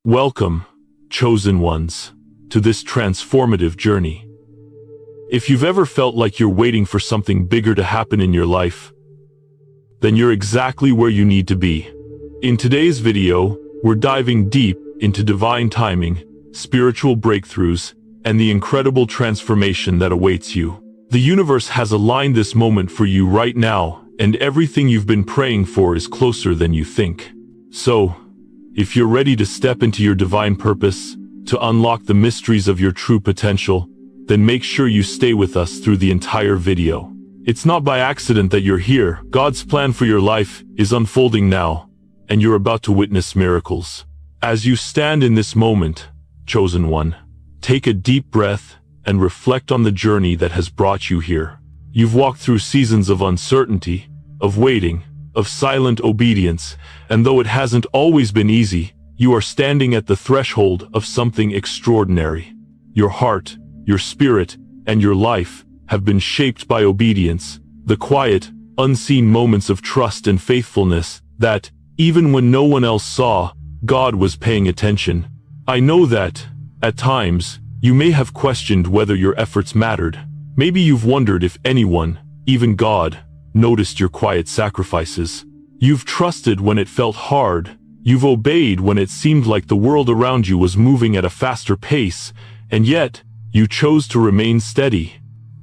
Welcome, chosen ones, to this transformative journey. If you've ever felt like you're waiting for something bigger to happen in your life, then you're exactly where you need to be. In today's video, we're diving deep into divine timing, spiritual breakthroughs, and the incredible transformation that awaits you. The universe has aligned this moment for you right now, and everything you've been praying for is closer than you think. So, if you're ready to step into your divine purpose, to unlock the mysteries of your true potential, then make sure you stay with us through the entire video. It's not by accident that you're here. God's plan for your life is unfolding now, and you're about to witness miracles. As you stand in this moment, chosen one, take a deep breath and reflect on the journey that has brought you here. You've walked through seasons of uncertainty, of waiting, of silent obedience, and though it hasn't always been easy, you are standing at the threshold of something extraordinary. Your heart, your spirit, and your life have been shaped by obedience, the quiet, unseen moments of trust and faithfulness that, even when no one else saw, God was paying attention. I know that, at times, you may have questioned whether your efforts mattered. Maybe you've wondered if anyone, even God, noticed your quiet sacrifices. You've trusted when it felt hard. You've obeyed when it seemed like the world around you was moving at a faster pace, and yet, you chose to remain steady.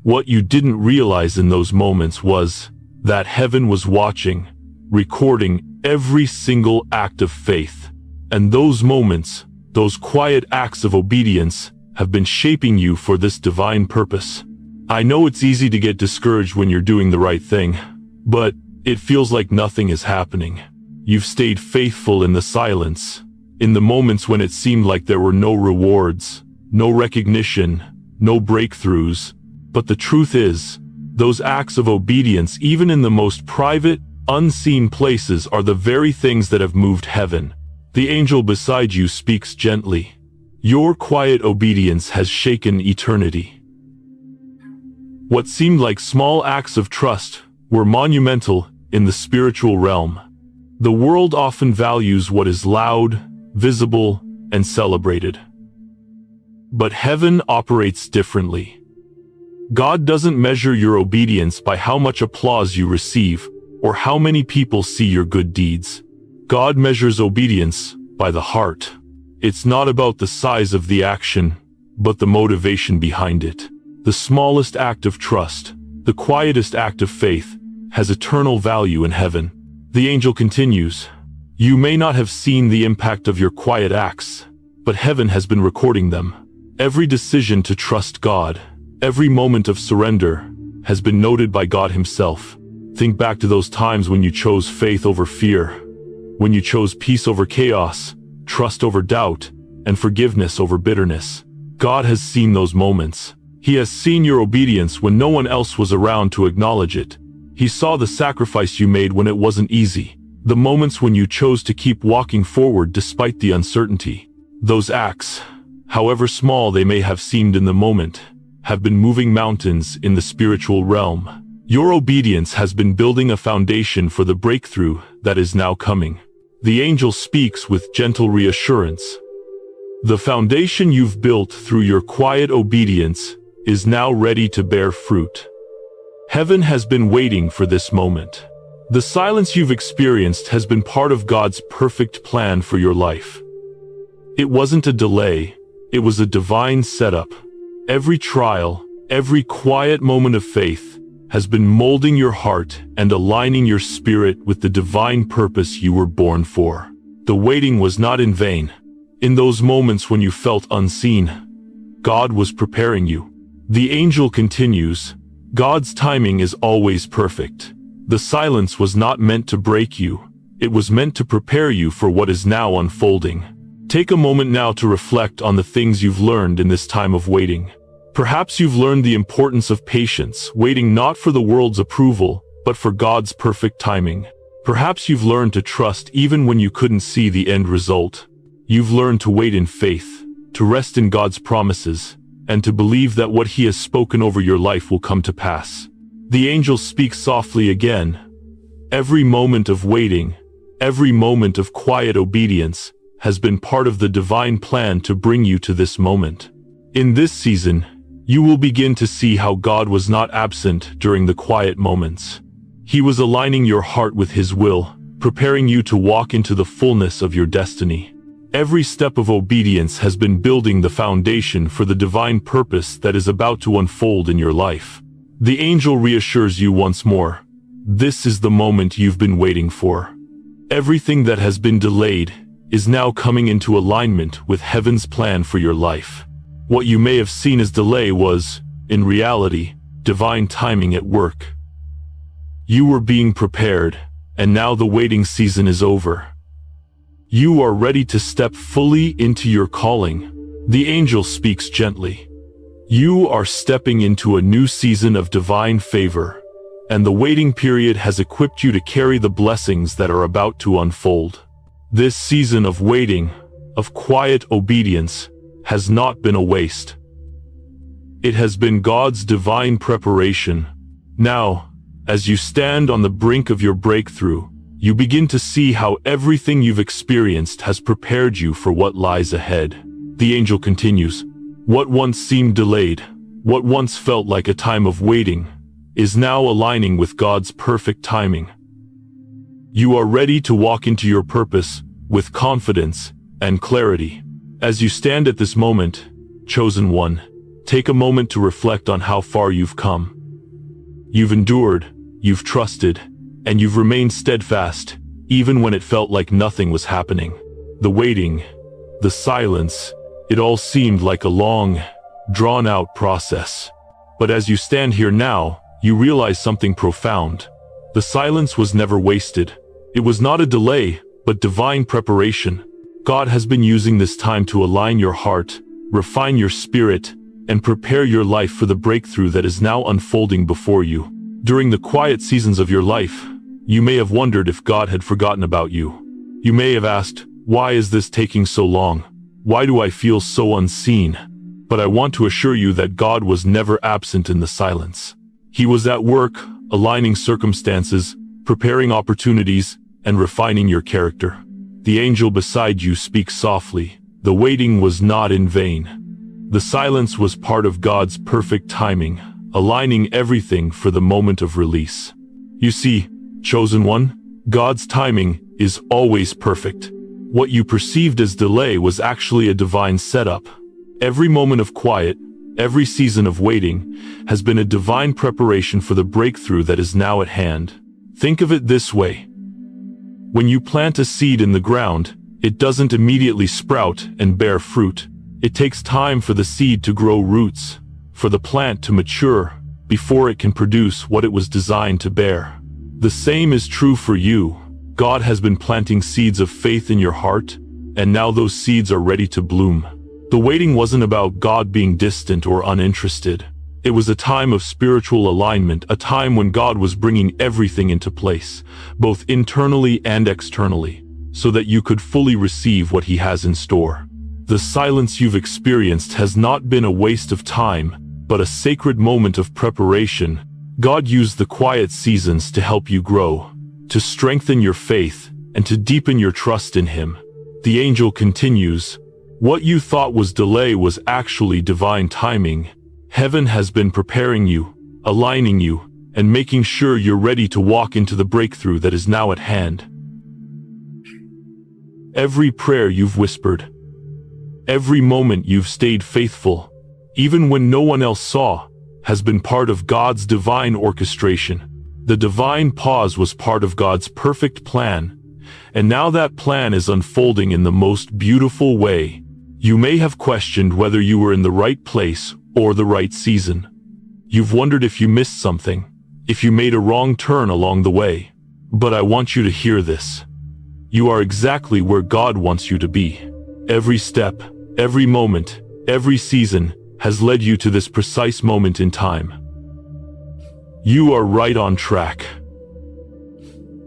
What you didn't realize in those moments was that heaven was watching, recording every single act of faith. And those moments, those quiet acts of obedience, have been shaping you for this divine purpose. I know it's easy to get discouraged when you're doing the right thing, but it feels like nothing is happening. You've stayed faithful in the silence, in the moments when it seemed like there were no rewards, no recognition, no breakthroughs. But the truth is, those acts of obedience, even in the most private, unseen places, are the very things that have moved heaven. The angel beside you speaks gently. Your quiet obedience has shaken eternity. What seemed like small acts of trust were monumental in the spiritual realm. The world often values what is loud, visible, and celebrated. But heaven operates differently. God doesn't measure your obedience by how much applause you receive or how many people see your good deeds. God measures obedience by the heart. It's not about the size of the action, but the motivation behind it. The smallest act of trust, the quietest act of faith, has eternal value in heaven. The angel continues, "You may not have seen the impact of your quiet acts, but heaven has been recording them. Every decision to trust God, every moment of surrender, has been noted by God Himself." Think back to those times when you chose faith over fear, when you chose peace over chaos, trust over doubt, and forgiveness over bitterness. God has seen those moments. He has seen your obedience when no one else was around to acknowledge it. He saw the sacrifice you made when it wasn't easy, the moments when you chose to keep walking forward despite the uncertainty. Those acts, however small they may have seemed in the moment, have been moving mountains in the spiritual realm. Your obedience has been building a foundation for the breakthrough that is now coming. The angel speaks with gentle reassurance. The foundation you've built through your quiet obedience is now ready to bear fruit. Heaven has been waiting for this moment. The silence you've experienced has been part of God's perfect plan for your life. It wasn't a delay, it was a divine setup. Every trial, every quiet moment of faith, has been molding your heart and aligning your spirit with the divine purpose you were born for. The waiting was not in vain. In those moments when you felt unseen, God was preparing you. The angel continues, "God's timing is always perfect. The silence was not meant to break you. It was meant to prepare you for what is now unfolding." Take a moment now to reflect on the things you've learned in this time of waiting. Perhaps you've learned the importance of patience, waiting not for the world's approval, but for God's perfect timing. Perhaps you've learned to trust even when you couldn't see the end result. You've learned to wait in faith, to rest in God's promises, and to believe that what He has spoken over your life will come to pass. The angel speaks softly again. Every moment of waiting, every moment of quiet obedience, has been part of the divine plan to bring you to this moment. In this season, you will begin to see how God was not absent during the quiet moments. He was aligning your heart with His will, preparing you to walk into the fullness of your destiny. Every step of obedience has been building the foundation for the divine purpose that is about to unfold in your life. The angel reassures you once more. This is the moment you've been waiting for. Everything that has been delayed is now coming into alignment with heaven's plan for your life. What you may have seen as delay was, in reality, divine timing at work. You were being prepared, and now the waiting season is over. You are ready to step fully into your calling. The angel speaks gently. You are stepping into a new season of divine favor, and the waiting period has equipped you to carry the blessings that are about to unfold. This season of waiting, of quiet obedience, has not been a waste. It has been God's divine preparation. Now, as you stand on the brink of your breakthrough, you begin to see how everything you've experienced has prepared you for what lies ahead. The angel continues, what once seemed delayed, what once felt like a time of waiting, is now aligning with God's perfect timing. You are ready to walk into your purpose with confidence and clarity. As you stand at this moment, chosen one, take a moment to reflect on how far you've come. You've endured, you've trusted, and you've remained steadfast, even when it felt like nothing was happening. The waiting, the silence, it all seemed like a long, drawn-out process. But as you stand here now, you realize something profound. The silence was never wasted. It was not a delay, but divine preparation. God has been using this time to align your heart, refine your spirit, and prepare your life for the breakthrough that is now unfolding before you. During the quiet seasons of your life, you may have wondered if God had forgotten about you. You may have asked, why is this taking so long? Why do I feel so unseen? But I want to assure you that God was never absent in the silence. He was at work, aligning circumstances, preparing opportunities, and refining your character. The angel beside you speaks softly. The waiting was not in vain. The silence was part of God's perfect timing, aligning everything for the moment of release. You see, chosen one, God's timing is always perfect. What you perceived as delay was actually a divine setup. Every moment of quiet, every season of waiting, has been a divine preparation for the breakthrough that is now at hand. Think of it this way. When you plant a seed in the ground, it doesn't immediately sprout and bear fruit. It takes time for the seed to grow roots, for the plant to mature, before it can produce what it was designed to bear. The same is true for you. God has been planting seeds of faith in your heart, and now those seeds are ready to bloom. The waiting wasn't about God being distant or uninterested. It was a time of spiritual alignment, a time when God was bringing everything into place, both internally and externally, so that you could fully receive what He has in store. The silence you've experienced has not been a waste of time, but a sacred moment of preparation. God used the quiet seasons to help you grow, to strengthen your faith, and to deepen your trust in Him. The angel continues, what you thought was delay was actually divine timing. Heaven has been preparing you, aligning you, and making sure you're ready to walk into the breakthrough that is now at hand. Every prayer you've whispered, every moment you've stayed faithful, even when no one else saw, has been part of God's divine orchestration. The divine pause was part of God's perfect plan, and now that plan is unfolding in the most beautiful way. You may have questioned whether you were in the right place or the right season. You've wondered if you missed something, if you made a wrong turn along the way. But I want you to hear this. You are exactly where God wants you to be. Every step, every moment, every season has led you to this precise moment in time. You are right on track.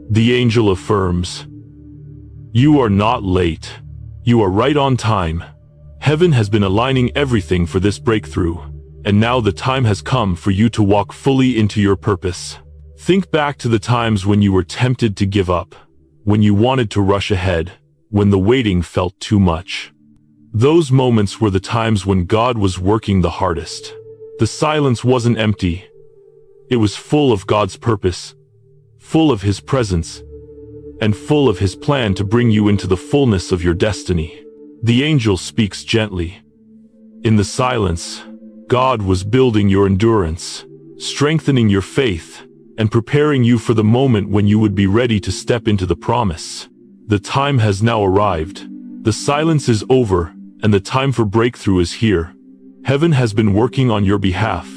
The angel affirms, you are not late. You are right on time. Heaven has been aligning everything for this breakthrough, and now the time has come for you to walk fully into your purpose. Think back to the times when you were tempted to give up, when you wanted to rush ahead, when the waiting felt too much. Those moments were the times when God was working the hardest. The silence wasn't empty. It was full of God's purpose, full of His presence, and full of His plan to bring you into the fullness of your destiny. The angel speaks gently. In the silence, God was building your endurance, strengthening your faith, and preparing you for the moment when you would be ready to step into the promise. The time has now arrived. The silence is over, and the time for breakthrough is here. Heaven has been working on your behalf,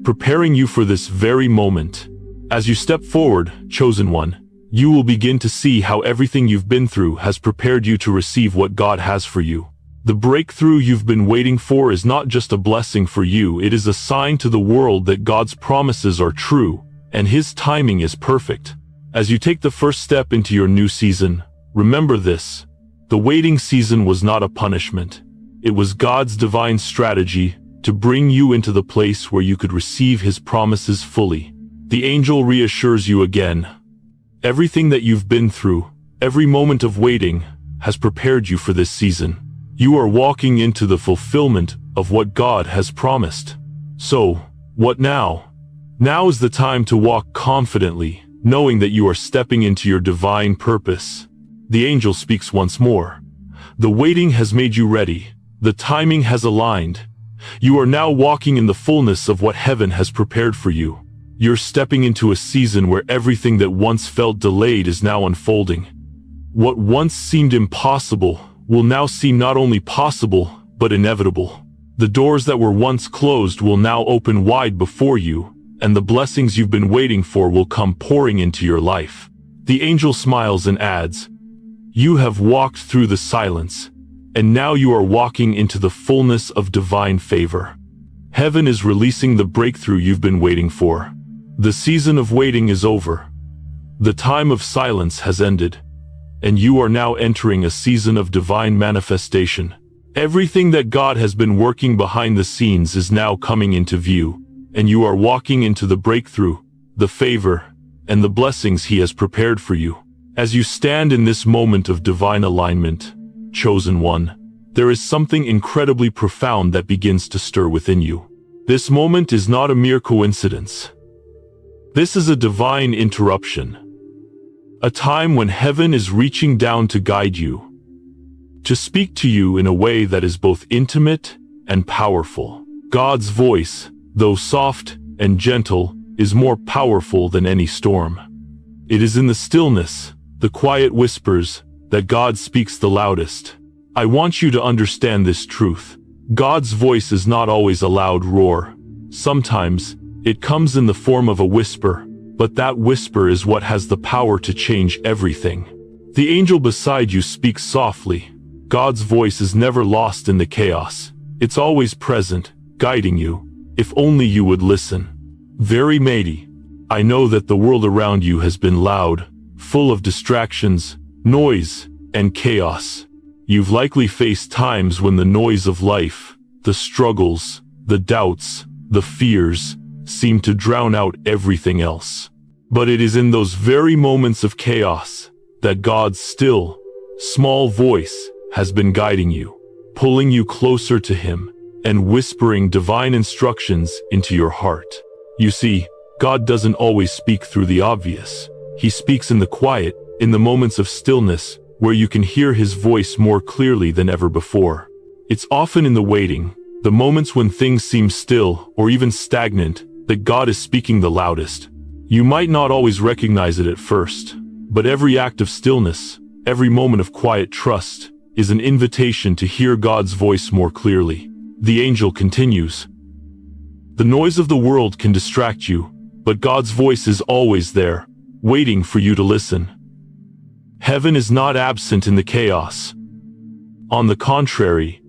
preparing you for this very moment. As you step forward, chosen one, you will begin to see how everything you've been through has prepared you to receive what God has for you. The breakthrough you've been waiting for is not just a blessing for you, it is a sign to the world that God's promises are true, and His timing is perfect. As you take the first step into your new season, remember this: the waiting season was not a punishment. It was God's divine strategy to bring you into the place where you could receive His promises fully. The angel reassures you again. Everything that you've been through, every moment of waiting, has prepared you for this season. You are walking into the fulfillment of what God has promised. So, what now? Now is the time to walk confidently, knowing that you are stepping into your divine purpose. The angel speaks once more. The waiting has made you ready. The timing has aligned. You are now walking in the fullness of what heaven has prepared for you. You're stepping into a season where everything that once felt delayed is now unfolding. What once seemed impossible will now seem not only possible, but inevitable. The doors that were once closed will now open wide before you, and the blessings you've been waiting for will come pouring into your life. The angel smiles and adds, "You have walked through the silence, and now you are walking into the fullness of divine favor." Heaven is releasing the breakthrough you've been waiting for. The season of waiting is over. The time of silence has ended, and you are now entering a season of divine manifestation. Everything that God has been working behind the scenes is now coming into view, and you are walking into the breakthrough, the favor, and the blessings He has prepared for you. As you stand in this moment of divine alignment, chosen one, there is something incredibly profound that begins to stir within you. This moment is not a mere coincidence. This is a divine interruption. A time when heaven is reaching down to guide you, to speak to you in a way that is both intimate and powerful. God's voice, though soft and gentle, is more powerful than any storm. It is in the stillness, the quiet whispers, that God speaks the loudest. I want you to understand this truth. God's voice is not always a loud roar. Sometimes, it comes in the form of a whisper, but that whisper is what has the power to change everything. The angel beside you speaks softly. God's voice is never lost in the chaos. It's always present, guiding you, if only you would listen. Very mighty. I know that the world around you has been loud, full of distractions, noise, and chaos. You've likely faced times when the noise of life, the struggles, the doubts, the fears, seem to drown out everything else. But it is in those very moments of chaos that God's still, small voice has been guiding you, pulling you closer to Him, and whispering divine instructions into your heart. You see, God doesn't always speak through the obvious. He speaks in the quiet, in the moments of stillness, where you can hear His voice more clearly than ever before. It's often in the waiting, the moments when things seem still or even stagnant, that God is speaking the loudest. You might not always recognize it at first, but every act of stillness, every moment of quiet trust, is an invitation to hear God's voice more clearly. The angel continues, "The noise of the world can distract you, but God's voice is always there, waiting for you to listen." Heaven is not absent in the chaos. On the contrary,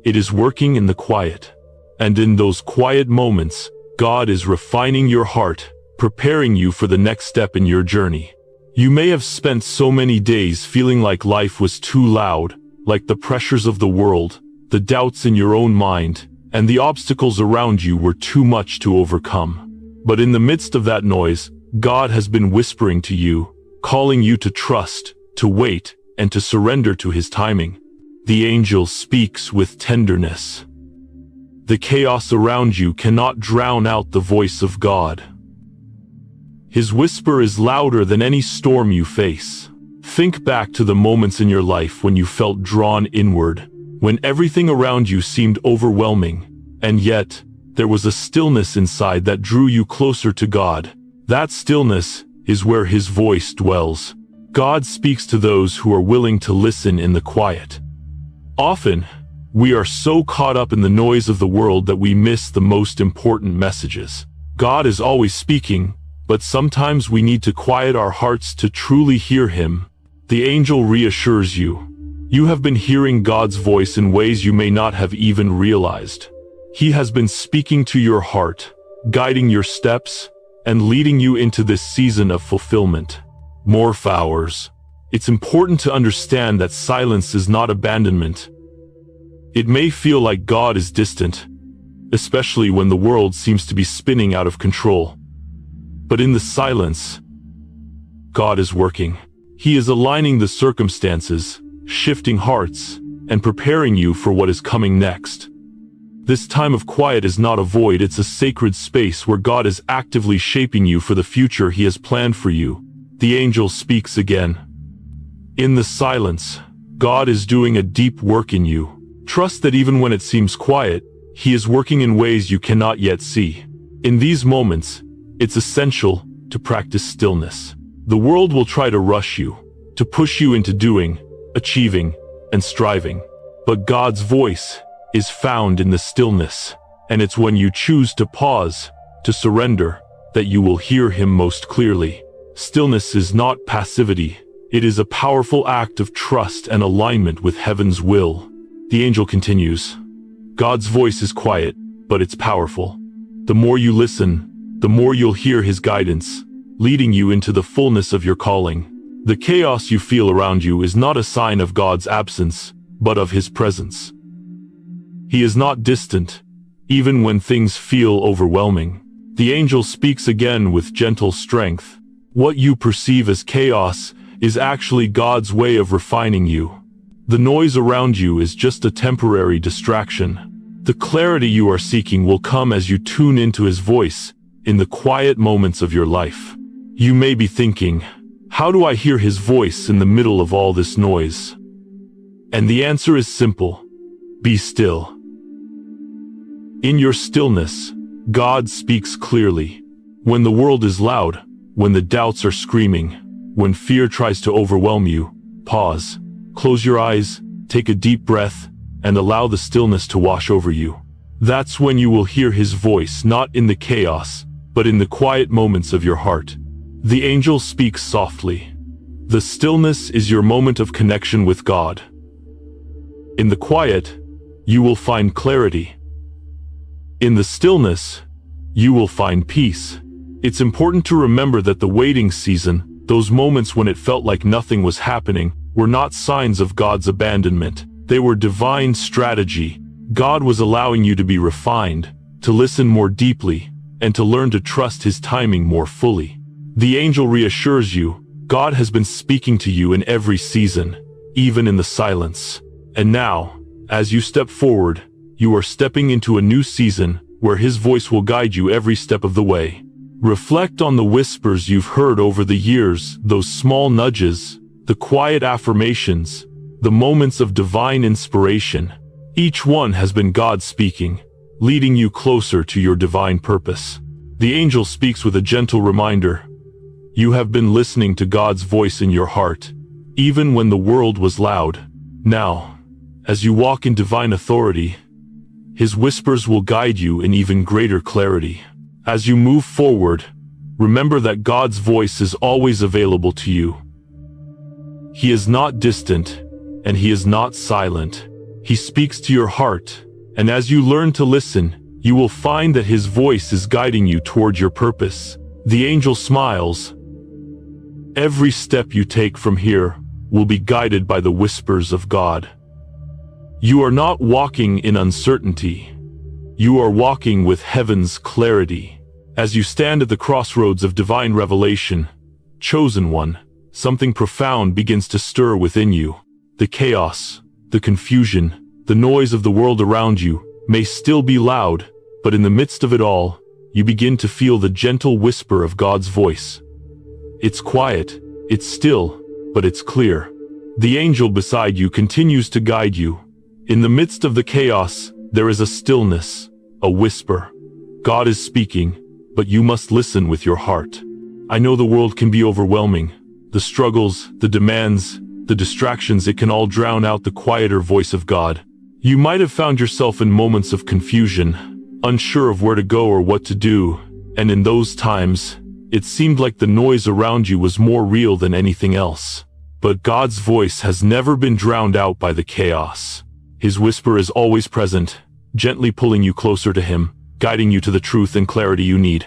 it is working in the quiet. And in those quiet moments, God is refining your heart, preparing you for the next step in your journey. You may have spent so many days feeling like life was too loud, like the pressures of the world, the doubts in your own mind, and the obstacles around you were too much to overcome. But in the midst of that noise, God has been whispering to you, calling you to trust, to wait, and to surrender to his timing. The angel speaks with tenderness. The chaos around you cannot drown out the voice of God. His whisper is louder than any storm you face. Think back to the moments in your life when you felt drawn inward, when everything around you seemed overwhelming, and yet, there was a stillness inside that drew you closer to God. That stillness is where his voice dwells. God speaks to those who are willing to listen in the quiet. Often, we are so caught up in the noise of the world that we miss the most important messages. God is always speaking, but sometimes we need to quiet our hearts to truly hear him. The angel reassures you. You have been hearing God's voice in ways you may not have even realized. He has been speaking to your heart, guiding your steps, and leading you into this season of fulfillment. More flowers. It's important to understand that silence is not abandonment. It may feel like God is distant, especially when the world seems to be spinning out of control. But in the silence, God is working. He is aligning the circumstances, shifting hearts, and preparing you for what is coming next. This time of quiet is not a void, it's a sacred space where God is actively shaping you for the future he has planned for you. The angel speaks again. In the silence, God is doing a deep work in you. Trust that even when it seems quiet, he is working in ways you cannot yet see. In these moments, it's essential to practice stillness. The world will try to rush you, to push you into doing, achieving, and striving. But God's voice is found in the stillness, and it's when you choose to pause, to surrender, that you will hear him most clearly. Stillness is not passivity. It is a powerful act of trust and alignment with heaven's will. The angel continues. God's voice is quiet, but it's powerful. The more you listen, the more you'll hear his guidance, leading you into the fullness of your calling. The chaos you feel around you is not a sign of God's absence, but of his presence. He is not distant, even when things feel overwhelming. The angel speaks again with gentle strength. What you perceive as chaos is actually God's way of refining you. The noise around you is just a temporary distraction. The clarity you are seeking will come as you tune into his voice in the quiet moments of your life. You may be thinking, how do I hear his voice in the middle of all this noise? And the answer is simple. Be still. In your stillness, God speaks clearly. When the world is loud, when the doubts are screaming, when fear tries to overwhelm you, pause. Close your eyes, take a deep breath, and allow the stillness to wash over you. That's when you will hear his voice, not in the chaos, but in the quiet moments of your heart. The angel speaks softly. The stillness is your moment of connection with God. In the quiet, you will find clarity. In the stillness, you will find peace. It's important to remember that the waiting season, those moments when it felt like nothing was happening, were not signs of God's abandonment. They were divine strategy. God was allowing you to be refined, to listen more deeply, and to learn to trust his timing more fully. The angel reassures you, God has been speaking to you in every season, even in the silence. And now, as you step forward, you are stepping into a new season where his voice will guide you every step of the way. Reflect on the whispers you've heard over the years, those small nudges, the quiet affirmations, the moments of divine inspiration. Each one has been God speaking, leading you closer to your divine purpose. The angel speaks with a gentle reminder. You have been listening to God's voice in your heart, even when the world was loud. Now, as you walk in divine authority, his whispers will guide you in even greater clarity. As you move forward, remember that God's voice is always available to you. He is not distant, and he is not silent. He speaks to your heart, and as you learn to listen, you will find that his voice is guiding you toward your purpose. The angel smiles. Every step you take from here will be guided by the whispers of God. You are not walking in uncertainty. You are walking with heaven's clarity. As you stand at the crossroads of divine revelation, chosen one, something profound begins to stir within you. The chaos, the confusion, the noise of the world around you may still be loud, but in the midst of it all, you begin to feel the gentle whisper of God's voice. It's quiet, it's still, but it's clear. The angel beside you continues to guide you. In the midst of the chaos, there is a stillness, a whisper. God is speaking, but you must listen with your heart. I know the world can be overwhelming. The struggles, the demands, the distractions, it can all drown out the quieter voice of God. You might have found yourself in moments of confusion, unsure of where to go or what to do, and in those times, it seemed like the noise around you was more real than anything else. But God's voice has never been drowned out by the chaos. His whisper is always present, gently pulling you closer to Him, guiding you to the truth and clarity you need.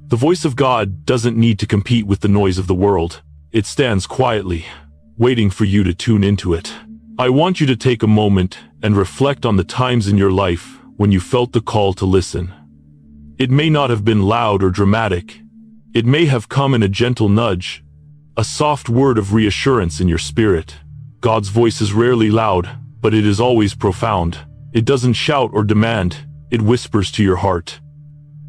The voice of God doesn't need to compete with the noise of the world. It stands quietly, waiting for you to tune into it. I want you to take a moment and reflect on the times in your life when you felt the call to listen. It may not have been loud or dramatic. It may have come in a gentle nudge, a soft word of reassurance in your spirit. God's voice is rarely loud, but it is always profound. It doesn't shout or demand, it whispers to your heart.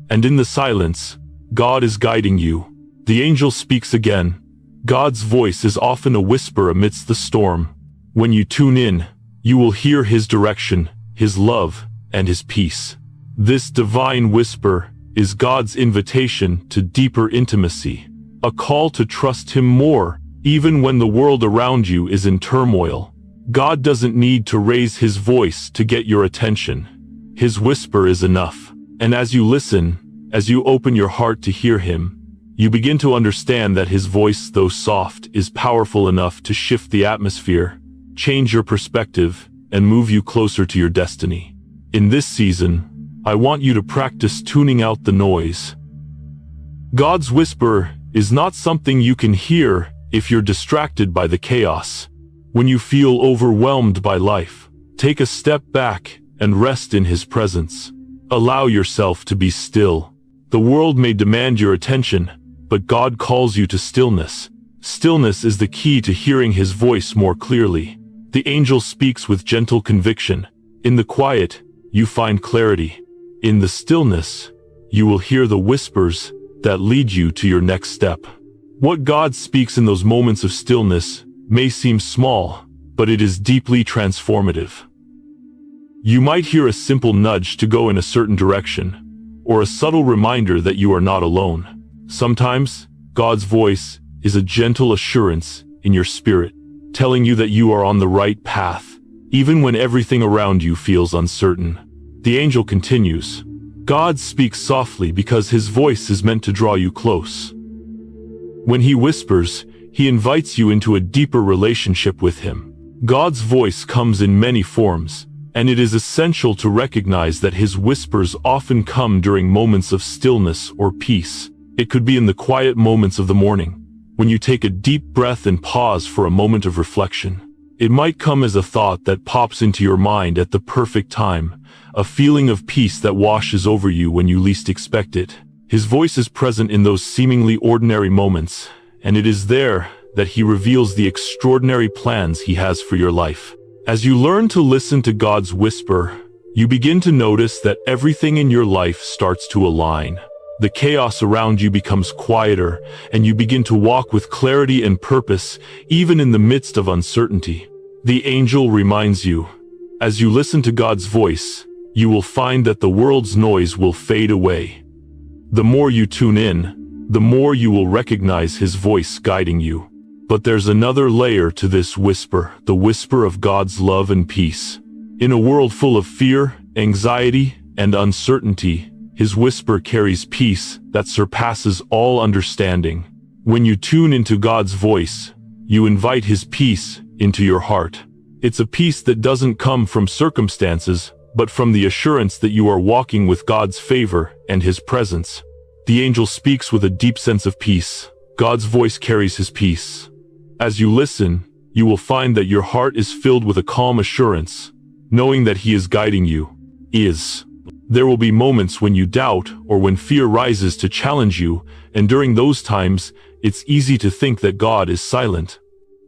And in the silence, God is guiding you. The angel speaks again. God's voice is often a whisper amidst the storm. When you tune in, you will hear His direction, His love, and His peace. This divine whisper is God's invitation to deeper intimacy, a call to trust Him more, even when the world around you is in turmoil. God doesn't need to raise His voice to get your attention. His whisper is enough. And as you listen, as you open your heart to hear Him, you begin to understand that His voice, though soft, is powerful enough to shift the atmosphere, change your perspective, and move you closer to your destiny. In this season, I want you to practice tuning out the noise. God's whisper is not something you can hear if you're distracted by the chaos. When you feel overwhelmed by life, take a step back and rest in His presence. Allow yourself to be still. The world may demand your attention, but God calls you to stillness. Stillness is the key to hearing His voice more clearly. The angel speaks with gentle conviction. In the quiet, you find clarity. In the stillness, you will hear the whispers that lead you to your next step. What God speaks in those moments of stillness may seem small, but it is deeply transformative. You might hear a simple nudge to go in a certain direction, or a subtle reminder that you are not alone. Sometimes, God's voice is a gentle assurance in your spirit, telling you that you are on the right path, even when everything around you feels uncertain. The angel continues. God speaks softly because His voice is meant to draw you close. When He whispers, He invites you into a deeper relationship with Him. God's voice comes in many forms, and it is essential to recognize that His whispers often come during moments of stillness or peace. It could be in the quiet moments of the morning, when you take a deep breath and pause for a moment of reflection. It might come as a thought that pops into your mind at the perfect time, a feeling of peace that washes over you when you least expect it. His voice is present in those seemingly ordinary moments, and it is there that He reveals the extraordinary plans He has for your life. As you learn to listen to God's whisper, you begin to notice that everything in your life starts to align. The chaos around you becomes quieter, and you begin to walk with clarity and purpose, even in the midst of uncertainty. The angel reminds you, as you listen to God's voice, you will find that the world's noise will fade away. The more you tune in, the more you will recognize His voice guiding you. But there's another layer to this whisper, the whisper of God's love and peace. In a world full of fear, anxiety, and uncertainty, His whisper carries peace that surpasses all understanding. When you tune into God's voice, you invite His peace into your heart. It's a peace that doesn't come from circumstances, but from the assurance that you are walking with God's favor and His presence. The angel speaks with a deep sense of peace. God's voice carries His peace. As you listen, you will find that your heart is filled with a calm assurance, knowing that He is guiding you. There will be moments when you doubt or when fear rises to challenge you, and during those times, it's easy to think that God is silent.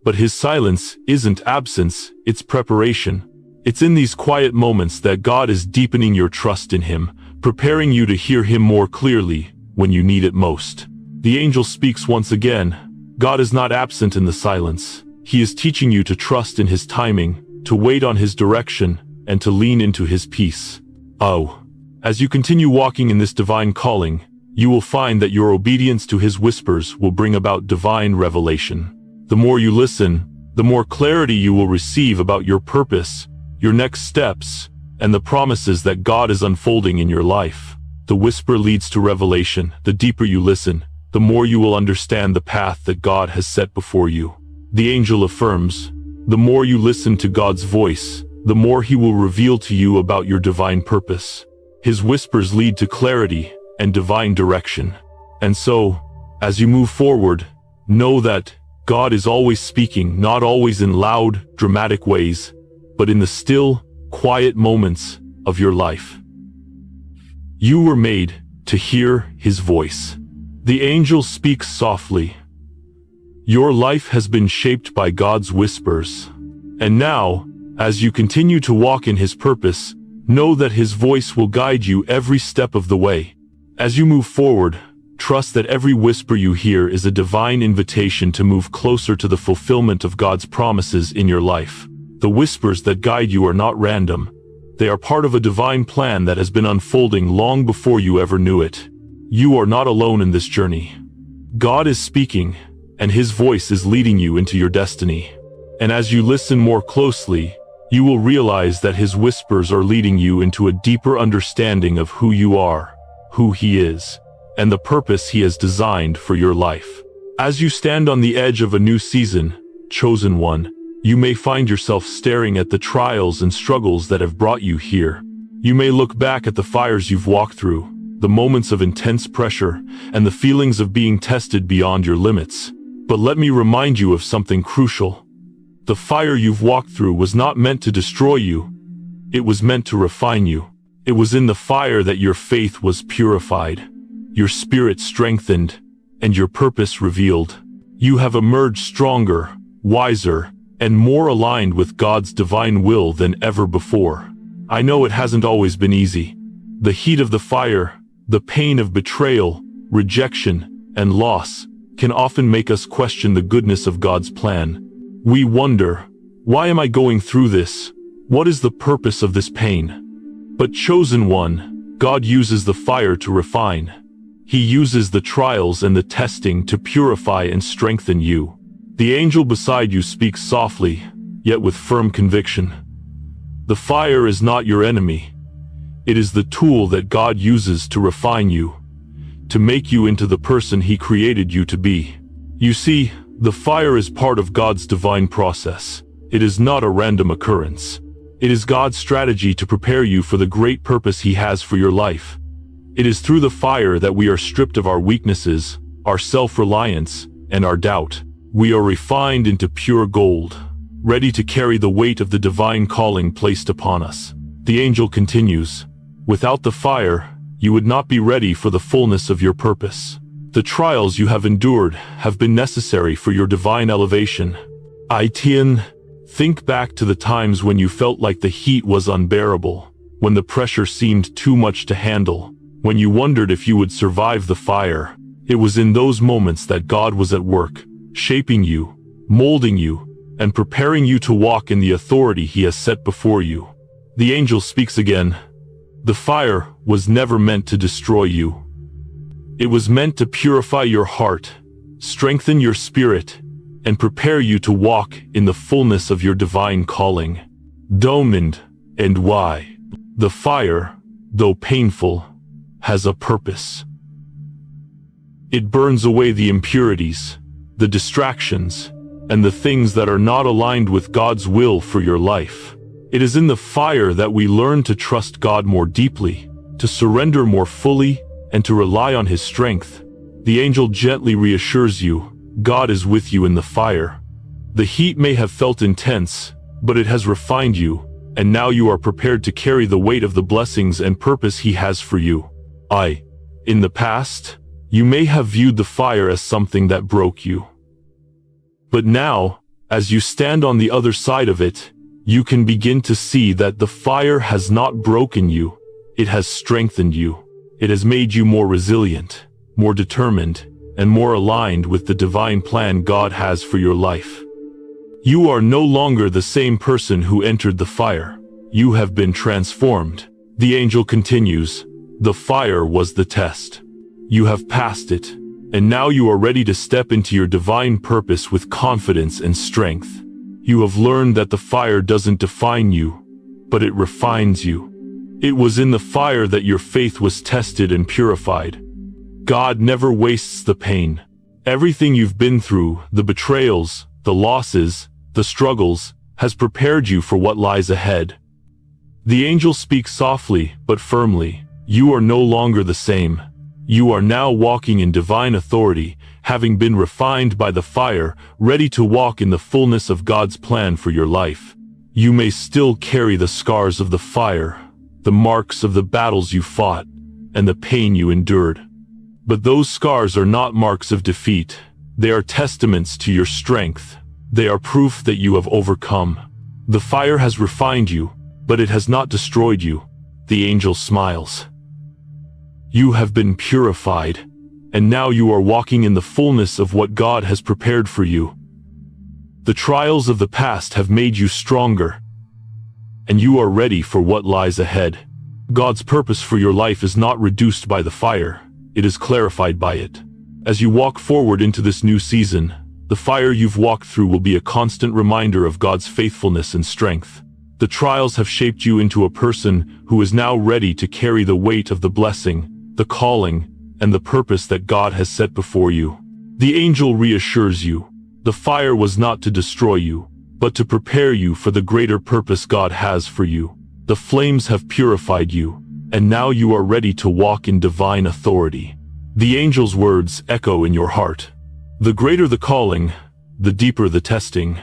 But his silence isn't absence, it's preparation. It's in these quiet moments that God is deepening your trust in him, preparing you to hear him more clearly when you need it most. The angel speaks once again. God is not absent in the silence. He is teaching you to trust in his timing, to wait on his direction, and to lean into his peace. Oh, as you continue walking in this divine calling, you will find that your obedience to his whispers will bring about divine revelation. The more you listen, the more clarity you will receive about your purpose, your next steps, and the promises that God is unfolding in your life. The whisper leads to revelation. The deeper you listen, the more you will understand the path that God has set before you. The angel affirms, the more you listen to God's voice, the more he will reveal to you about your divine purpose. His whispers lead to clarity and divine direction. And so, as you move forward, know that God is always speaking, not always in loud, dramatic ways, but in the still, quiet moments of your life. You were made to hear his voice. The angel speaks softly. Your life has been shaped by God's whispers. And now, as you continue to walk in his purpose, know that his voice will guide you every step of the way. As you move forward, trust that every whisper you hear is a divine invitation to move closer to the fulfillment of God's promises in your life. The whispers that guide you are not random. They are part of a divine plan that has been unfolding long before you ever knew it. You are not alone in this journey. God is speaking, and his voice is leading you into your destiny. And as you listen more closely, you will realize that his whispers are leading you into a deeper understanding of who you are, who he is, and the purpose he has designed for your life. As you stand on the edge of a new season, chosen one, you may find yourself staring at the trials and struggles that have brought you here. You may look back at the fires you've walked through, the moments of intense pressure, and the feelings of being tested beyond your limits. But let me remind you of something crucial. The fire you've walked through was not meant to destroy you. It was meant to refine you. It was in the fire that your faith was purified, your spirit strengthened, and your purpose revealed. You have emerged stronger, wiser, and more aligned with God's divine will than ever before. I know it hasn't always been easy. The heat of the fire, the pain of betrayal, rejection, and loss can often make us question the goodness of God's plan. We wonder, why am I going through this? What is the purpose of this pain? But chosen one, God uses the fire to refine. He uses the trials and the testing to purify and strengthen you. The angel beside you speaks softly, yet with firm conviction. The fire is not your enemy. It is the tool that God uses to refine you, to make you into the person he created you to be. You see, the fire is part of God's divine process. It is not a random occurrence. It is God's strategy to prepare you for the great purpose he has for your life. It is through the fire that we are stripped of our weaknesses, our self-reliance, and our doubt. We are refined into pure gold, ready to carry the weight of the divine calling placed upon us. The angel continues, without the fire, you would not be ready for the fullness of your purpose. The trials you have endured have been necessary for your divine elevation. Think back to the times when you felt like the heat was unbearable, when the pressure seemed too much to handle, when you wondered if you would survive the fire. It was in those moments that God was at work, shaping you, molding you, and preparing you to walk in the authority he has set before you. The angel speaks again. The fire was never meant to destroy you. It was meant to purify your heart, strengthen your spirit, and prepare you to walk in the fullness of your divine calling. And why? The fire, though painful, has a purpose. It burns away the impurities, the distractions, and the things that are not aligned with God's will for your life. It is in the fire that we learn to trust God more deeply, to surrender more fully, and to rely on his strength. The angel gently reassures you, God is with you in the fire. The heat may have felt intense, but it has refined you, and now you are prepared to carry the weight of the blessings and purpose he has for you. In the past, You may have viewed the fire as something that broke you. But now, as you stand on the other side of it, you can begin to see that the fire has not broken you, it has strengthened you. It has made you more resilient, more determined, and more aligned with the divine plan God has for your life. You are no longer the same person who entered the fire. You have been transformed. The angel continues, the fire was the test. You have passed it, and now you are ready to step into your divine purpose with confidence and strength. You have learned that the fire doesn't define you, but it refines you. It was in the fire that your faith was tested and purified. God never wastes the pain. Everything you've been through, the betrayals, the losses, the struggles, has prepared you for what lies ahead. The angel speaks softly but firmly. You are no longer the same. You are now walking in divine authority, having been refined by the fire, ready to walk in the fullness of God's plan for your life. You may still carry the scars of the fire, the marks of the battles you fought, and the pain you endured. But those scars are not marks of defeat. They are testaments to your strength. They are proof that you have overcome. The fire has refined you, but it has not destroyed you. The angel smiles. You have been purified, and now you are walking in the fullness of what God has prepared for you. The trials of the past have made you stronger, and you are ready for what lies ahead. God's purpose for your life is not reduced by the fire, it is clarified by it. As you walk forward into this new season, the fire you've walked through will be a constant reminder of God's faithfulness and strength. The trials have shaped you into a person who is now ready to carry the weight of the blessing, the calling, and the purpose that God has set before you. The angel reassures you, the fire was not to destroy you, but to prepare you for the greater purpose God has for you. The flames have purified you, and now you are ready to walk in divine authority. The angel's words echo in your heart. The greater the calling, the deeper the testing.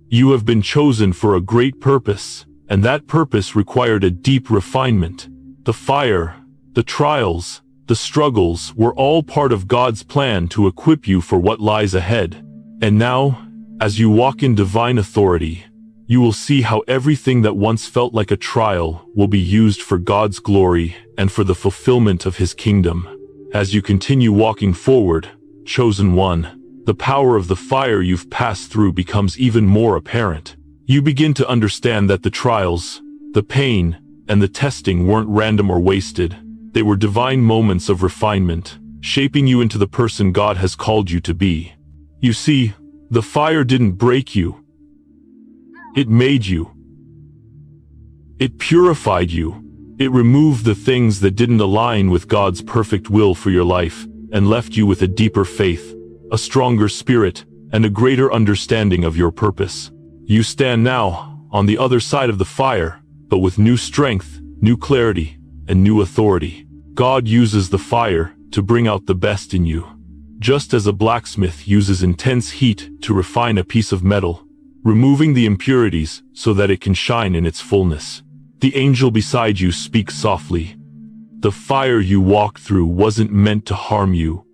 You have been chosen for a great purpose, and that purpose required a deep refinement. The fire, the trials, the struggles were all part of God's plan to equip you for what lies ahead. And now, as you walk in divine authority, you will see how everything that once felt like a trial will be used for God's glory and for the fulfillment of His kingdom. As you continue walking forward, chosen one, the power of the fire you've passed through becomes even more apparent. You begin to understand that the trials, the pain, and the testing weren't random or wasted. They were divine moments of refinement, shaping you into the person God has called you to be. You see, the fire didn't break you. It made you. It purified you. It removed the things that didn't align with God's perfect will for your life and left you with a deeper faith, a stronger spirit, and a greater understanding of your purpose. You stand now on the other side of the fire, but with new strength, new clarity, and new authority. God uses the fire to bring out the best in you. Just as a blacksmith uses intense heat to refine a piece of metal, removing the impurities so that it can shine in its fullness. The angel beside you speaks softly. The fire you walked through wasn't meant to harm you.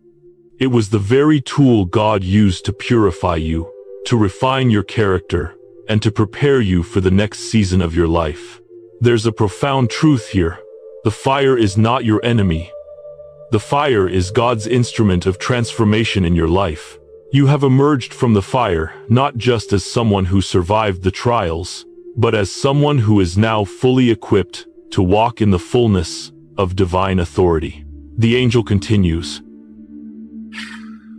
It was the very tool God used to purify you, to refine your character, and to prepare you for the next season of your life. There's a profound truth here. The fire is not your enemy. The fire is God's instrument of transformation in your life. You have emerged from the fire, not just as someone who survived the trials, but as someone who is now fully equipped to walk in the fullness of divine authority. The angel continues.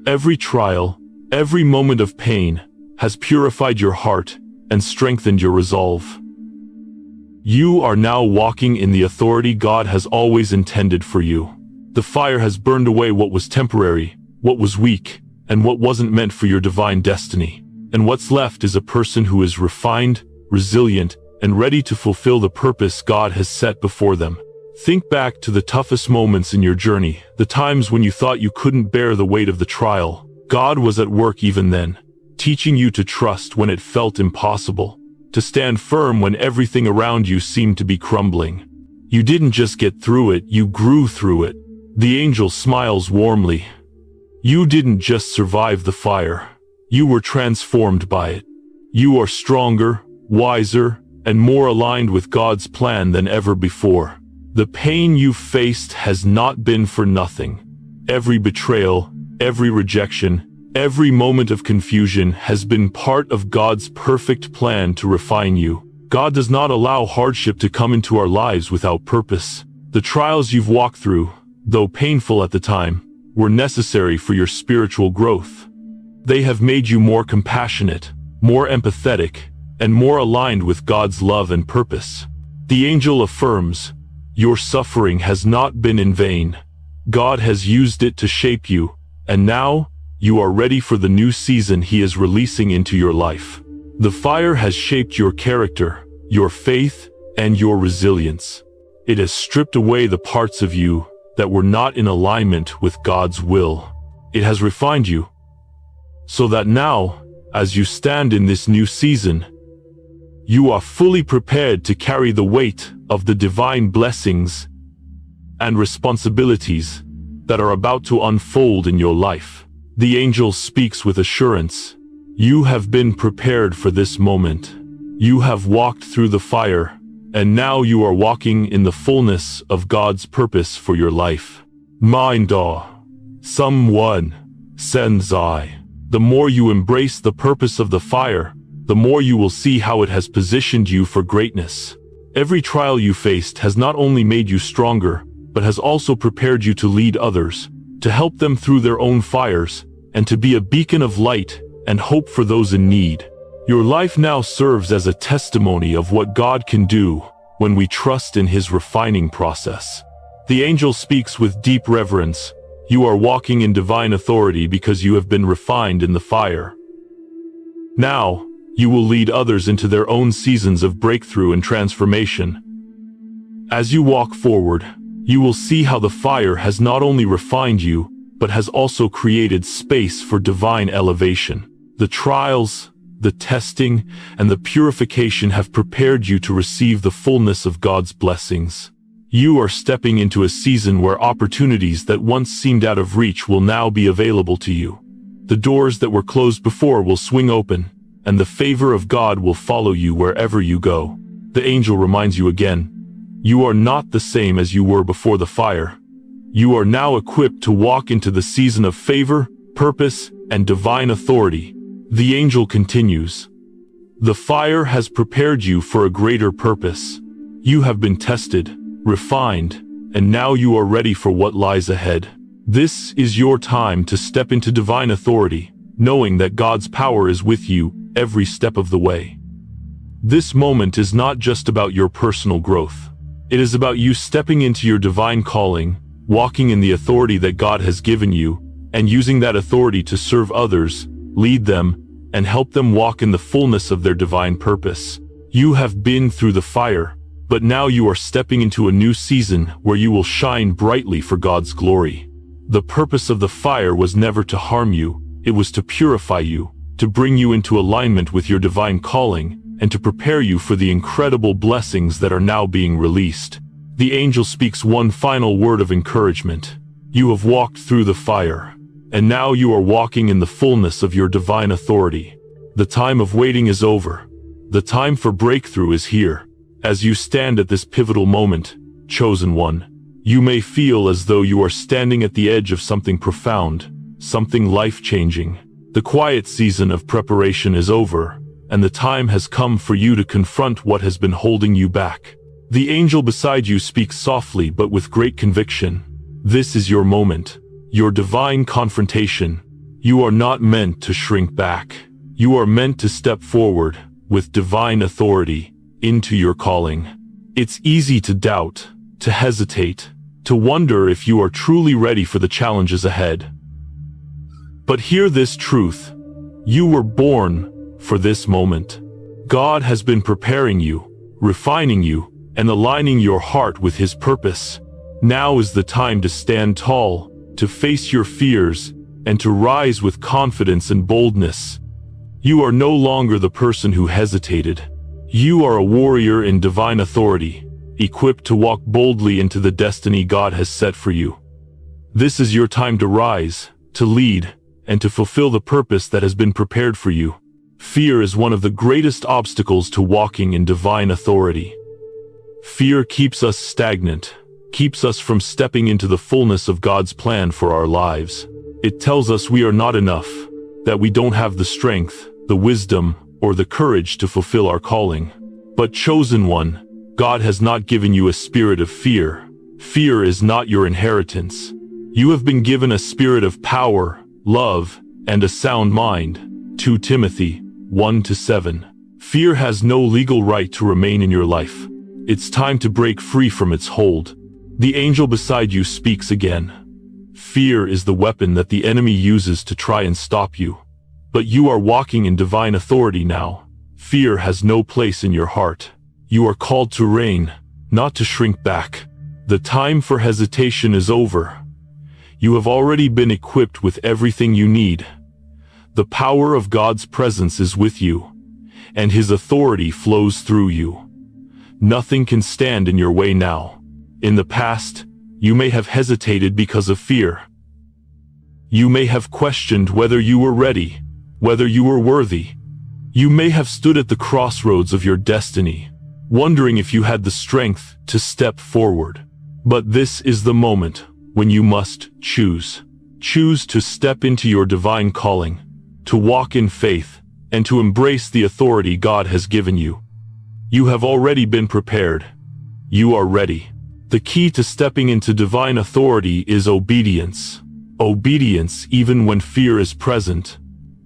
Every trial, every moment of pain, has purified your heart and strengthened your resolve. You are now walking in the authority God has always intended for you. The fire has burned away what was temporary, what was weak, and what wasn't meant for your divine destiny. And what's left is a person who is refined, resilient, and ready to fulfill the purpose God has set before them. Think back to the toughest moments in your journey, the times when you thought you couldn't bear the weight of the trial. God was at work even then, teaching you to trust when it felt impossible, to stand firm when everything around you seemed to be crumbling. You didn't just get through it, you grew through it. The angel smiles warmly. You didn't just survive the fire. You were transformed by it. You are stronger, wiser, and more aligned with God's plan than ever before. The pain you've faced has not been for nothing. Every betrayal, every rejection, every moment of confusion has been part of God's perfect plan to refine you. God does not allow hardship to come into our lives without purpose. The trials you've walked through, though painful at the time, were necessary for your spiritual growth. They have made you more compassionate, more empathetic, and more aligned with God's love and purpose. The angel affirms, your suffering has not been in vain. God has used it to shape you, and now, you are ready for the new season He is releasing into your life. The fire has shaped your character, your faith, and your resilience. It has stripped away the parts of you that were not in alignment with God's will. It has refined you, so that now, as you stand in this new season, you are fully prepared to carry the weight of the divine blessings and responsibilities that are about to unfold in your life. The angel speaks with assurance. You have been prepared for this moment. You have walked through the fire, and now you are walking in the fullness of God's purpose for your life. Someone sends I. The more you embrace the purpose of the fire, the more you will see how it has positioned you for greatness. Every trial you faced has not only made you stronger, but has also prepared you to lead others, to help them through their own fires, and to be a beacon of light and hope for those in need. Your life now serves as a testimony of what God can do when we trust in His refining process. The angel speaks with deep reverence. You are walking in divine authority because you have been refined in the fire. Now, you will lead others into their own seasons of breakthrough and transformation. As you walk forward, you will see how the fire has not only refined you, but has also created space for divine elevation. The trials, the testing, and the purification have prepared you to receive the fullness of God's blessings. You are stepping into a season where opportunities that once seemed out of reach will now be available to you. The doors that were closed before will swing open, and the favor of God will follow you wherever you go. The angel reminds you again, you are not the same as you were before the fire. You are now equipped to walk into the season of favor, purpose, and divine authority. The angel continues, the fire has prepared you for a greater purpose. You have been tested, refined, and now you are ready for what lies ahead. This is your time to step into divine authority, knowing that God's power is with you every step of the way. This moment is not just about your personal growth. It is about you stepping into your divine calling, walking in the authority that God has given you, and using that authority to serve others, lead them, and help them walk in the fullness of their divine purpose. You have been through the fire, but now you are stepping into a new season where you will shine brightly for God's glory. The purpose of the fire was never to harm you, it was to purify you, to bring you into alignment with your divine calling, and to prepare you for the incredible blessings that are now being released. The angel speaks one final word of encouragement. You have walked through the fire, and now you are walking in the fullness of your divine authority. The time of waiting is over. The time for breakthrough is here. As you stand at this pivotal moment, chosen one, you may feel as though you are standing at the edge of something profound, something life-changing. The quiet season of preparation is over, and the time has come for you to confront what has been holding you back. The angel beside you speaks softly but with great conviction. This is your moment, your divine confrontation. You are not meant to shrink back. You are meant to step forward, with divine authority, into your calling. It's easy to doubt, to hesitate, to wonder if you are truly ready for the challenges ahead. But hear this truth. You were born for this moment. God has been preparing you, refining you, and aligning your heart with His purpose. Now is the time to stand tall, to face your fears, and to rise with confidence and boldness. You are no longer the person who hesitated. You are a warrior in divine authority, equipped to walk boldly into the destiny God has set for you. This is your time to rise, to lead, and to fulfill the purpose that has been prepared for you. Fear is one of the greatest obstacles to walking in divine authority. Fear keeps us stagnant, keeps us from stepping into the fullness of God's plan for our lives. It tells us we are not enough, that we don't have the strength, the wisdom, or the courage to fulfill our calling. But chosen one, God has not given you a spirit of fear. Fear is not your inheritance. You have been given a spirit of power, love, and a sound mind. 2 Timothy 1-7. Fear has no legal right to remain in your life. It's time to break free from its hold. The angel beside you speaks again. Fear is the weapon that the enemy uses to try and stop you. But you are walking in divine authority now. Fear has no place in your heart. You are called to reign, not to shrink back. The time for hesitation is over. You have already been equipped with everything you need. The power of God's presence is with you, and His authority flows through you. Nothing can stand in your way now. In the past, you may have hesitated because of fear. You may have questioned whether you were ready, whether you were worthy. You may have stood at the crossroads of your destiny, wondering if you had the strength to step forward. But this is the moment when you must choose. Choose to step into your divine calling, to walk in faith, and to embrace the authority God has given you. You have already been prepared. You are ready. The key to stepping into divine authority is obedience. Obedience even when fear is present.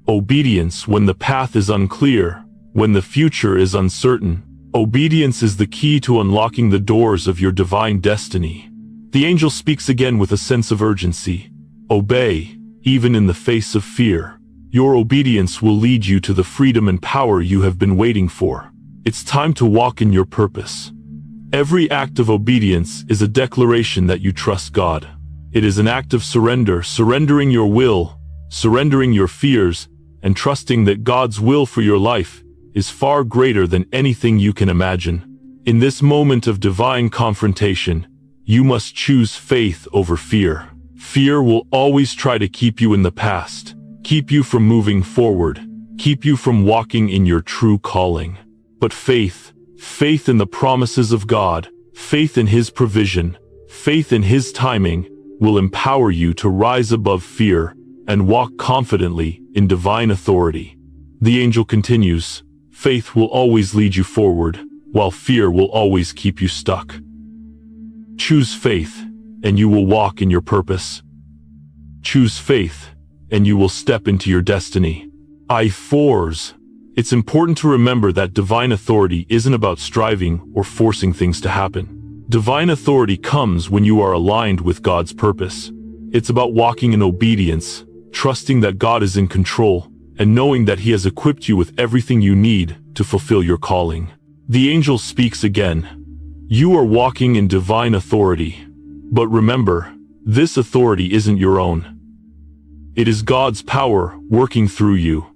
Obedience when the path is unclear, when the future is uncertain. Obedience is the key to unlocking the doors of your divine destiny. The angel speaks again with a sense of urgency. Obey, even in the face of fear. Your obedience will lead you to the freedom and power you have been waiting for. It's time to walk in your purpose. Every act of obedience is a declaration that you trust God. It is an act of surrender, surrendering your will, surrendering your fears, and trusting that God's will for your life is far greater than anything you can imagine. In this moment of divine confrontation, you must choose faith over fear. Fear will always try to keep you in the past, keep you from moving forward, keep you from walking in your true calling. But faith in the promises of God, faith in His provision, faith in His timing, will empower you to rise above fear and walk confidently in divine authority. The angel continues, faith will always lead you forward, while fear will always keep you stuck. Choose faith, and you will walk in your purpose. Choose faith, and you will step into your destiny. I4s. It's important to remember that divine authority isn't about striving or forcing things to happen. Divine authority comes when you are aligned with God's purpose. It's about walking in obedience, trusting that God is in control, and knowing that He has equipped you with everything you need to fulfill your calling. The angel speaks again. You are walking in divine authority. But remember, this authority isn't your own. It is God's power working through you.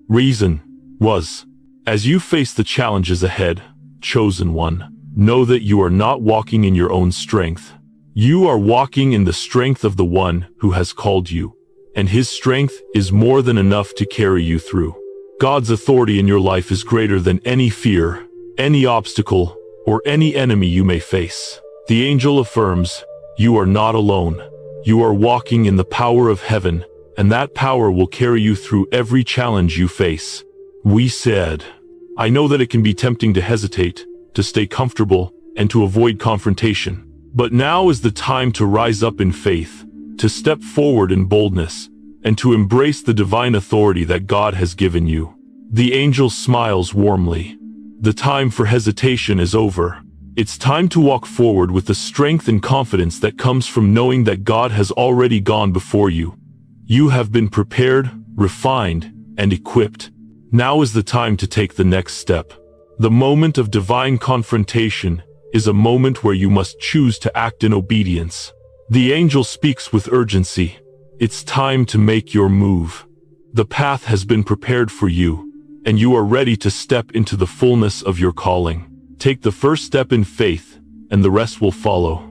Reason was, as you face the challenges ahead, chosen one, know that you are not walking in your own strength. You are walking in the strength of the one who has called you, and His strength is more than enough to carry you through. God's authority in your life is greater than any fear, any obstacle, or any enemy you may face. The angel affirms, you are not alone. You are walking in the power of heaven, and that power will carry you through every challenge you face. We said, I know that it can be tempting to hesitate, to stay comfortable, and to avoid confrontation. But now is the time to rise up in faith, to step forward in boldness, and to embrace the divine authority that God has given you. The angel smiles warmly. The time for hesitation is over. It's time to walk forward with the strength and confidence that comes from knowing that God has already gone before you. You have been prepared, refined, and equipped. Now is the time to take the next step. The moment of divine confrontation is a moment where you must choose to act in obedience. The angel speaks with urgency. It's time to make your move. The path has been prepared for you, and you are ready to step into the fullness of your calling. Take the first step in faith, and the rest will follow.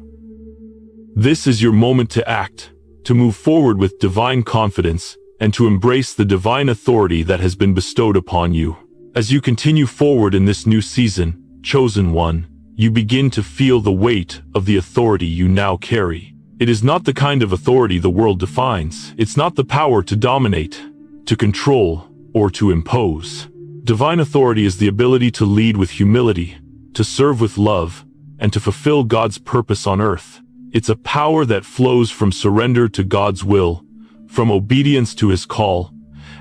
This is your moment to act, to move forward with divine confidence, and to embrace the divine authority that has been bestowed upon you. As you continue forward in this new season, chosen one, you begin to feel the weight of the authority you now carry. It is not the kind of authority the world defines. It's not the power to dominate, to control, or to impose. Divine authority is the ability to lead with humility, to serve with love, and to fulfill God's purpose on earth. It's a power that flows from surrender to God's will, from obedience to His call,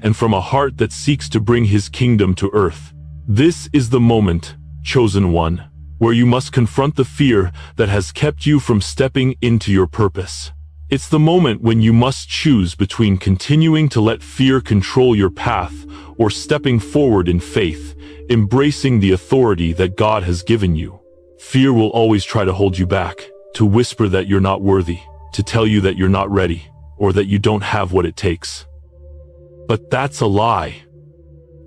and from a heart that seeks to bring His kingdom to earth. This is the moment, chosen one, where you must confront the fear that has kept you from stepping into your purpose. It's the moment when you must choose between continuing to let fear control your path or stepping forward in faith, embracing the authority that God has given you. Fear will always try to hold you back, to whisper that you're not worthy, to tell you that you're not ready, or that you don't have what it takes. But that's a lie.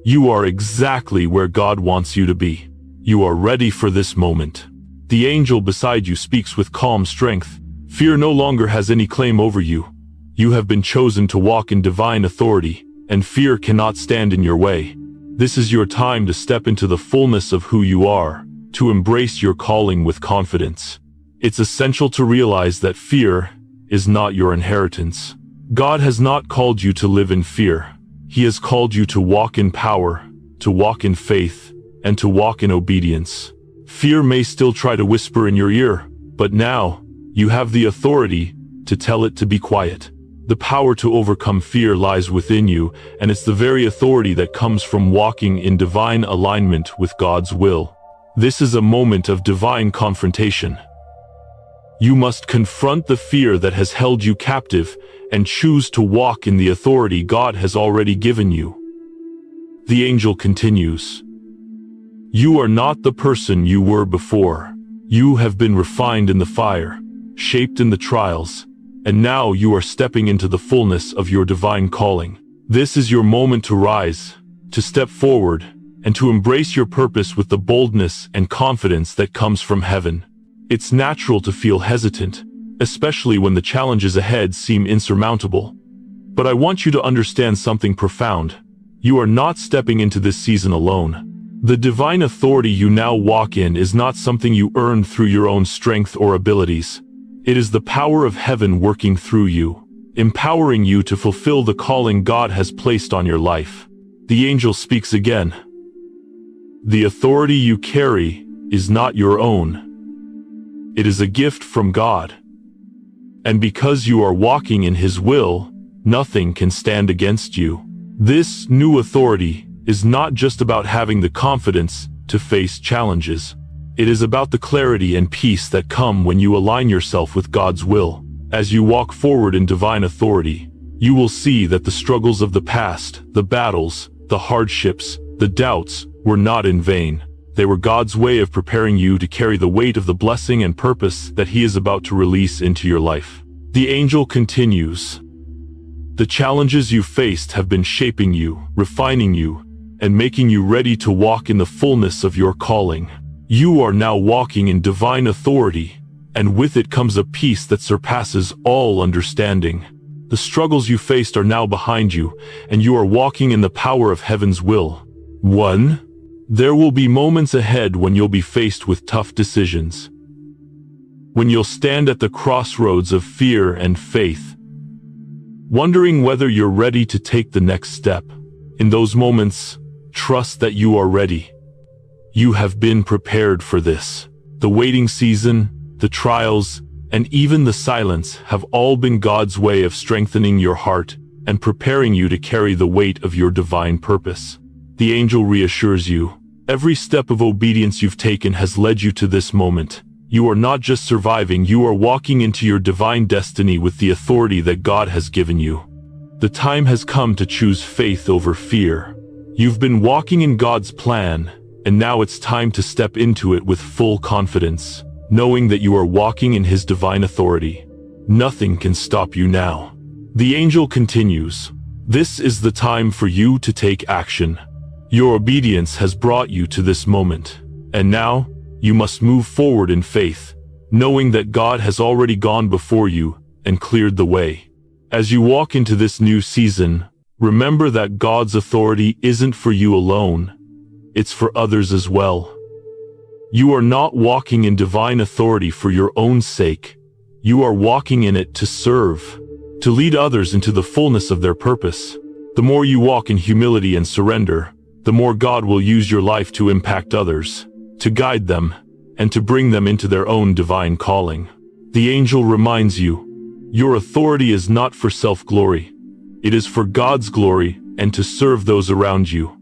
You are exactly where God wants you to be. You are ready for this moment. The angel beside you speaks with calm strength. Fear no longer has any claim over you. You have been chosen to walk in divine authority, and fear cannot stand in your way. This is your time to step into the fullness of who you are, to embrace your calling with confidence. It's essential to realize that fear is not your inheritance. God has not called you to live in fear. He has called you to walk in power, to walk in faith, and to walk in obedience. Fear may still try to whisper in your ear, but now, you have the authority to tell it to be quiet. The power to overcome fear lies within you, and it's the very authority that comes from walking in divine alignment with God's will. This is a moment of divine confrontation. You must confront the fear that has held you captive and choose to walk in the authority God has already given you. The angel continues, "You are not the person you were before. You have been refined in the fire, shaped in the trials, and now you are stepping into the fullness of your divine calling. This is your moment to rise, to step forward, and to embrace your purpose with the boldness and confidence that comes from heaven." It's natural to feel hesitant, especially when the challenges ahead seem insurmountable. But I want you to understand something profound. You are not stepping into this season alone. The divine authority you now walk in is not something you earned through your own strength or abilities. It is the power of heaven working through you, empowering you to fulfill the calling God has placed on your life. The angel speaks again. The authority you carry is not your own. It is a gift from God. And because you are walking in His will, nothing can stand against you. This new authority is not just about having the confidence to face challenges. It is about the clarity and peace that come when you align yourself with God's will. As you walk forward in divine authority, you will see that the struggles of the past, the battles, the hardships, the doubts, were not in vain. They were God's way of preparing you to carry the weight of the blessing and purpose that He is about to release into your life. The angel continues, "The challenges you faced have been shaping you, refining you, and making you ready to walk in the fullness of your calling. You are now walking in divine authority, and with it comes a peace that surpasses all understanding. The struggles you faced are now behind you, and you are walking in the power of heaven's will. 1. There will be moments ahead when you'll be faced with tough decisions. When you'll stand at the crossroads of fear and faith, wondering whether you're ready to take the next step. In those moments, trust that you are ready. You have been prepared for this. The waiting season, the trials, and even the silence have all been God's way of strengthening your heart and preparing you to carry the weight of your divine purpose. The angel reassures you, every step of obedience you've taken has led you to this moment. You are not just surviving, you are walking into your divine destiny with the authority that God has given you. The time has come to choose faith over fear. You've been walking in God's plan, and now it's time to step into it with full confidence, knowing that you are walking in His divine authority. Nothing can stop you now. The angel continues, this is the time for you to take action. Your obedience has brought you to this moment, and now, you must move forward in faith, knowing that God has already gone before you and cleared the way. As you walk into this new season, remember that God's authority isn't for you alone. It's for others as well. You are not walking in divine authority for your own sake. You are walking in it to serve, to lead others into the fullness of their purpose. The more you walk in humility and surrender, the more God will use your life to impact others, to guide them, and to bring them into their own divine calling. The angel reminds you, your authority is not for self-glory. It is for God's glory and to serve those around you.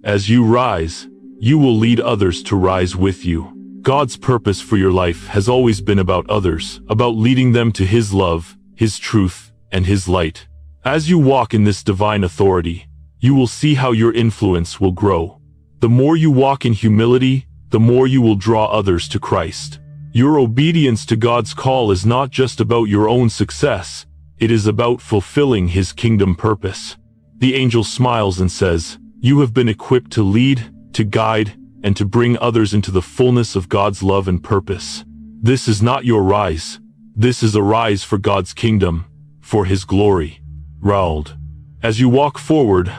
As you rise, you will lead others to rise with you. God's purpose for your life has always been about others, about leading them to His love, His truth, and His light. As you walk in this divine authority, you will see how your influence will grow. The more you walk in humility, the more you will draw others to Christ. Your obedience to God's call is not just about your own success, it is about fulfilling His kingdom purpose. The angel smiles and says, "You have been equipped to lead, to guide, and to bring others into the fullness of God's love and purpose. This is not your rise. This is a rise for God's kingdom, for His glory." Raold. As you walk forward,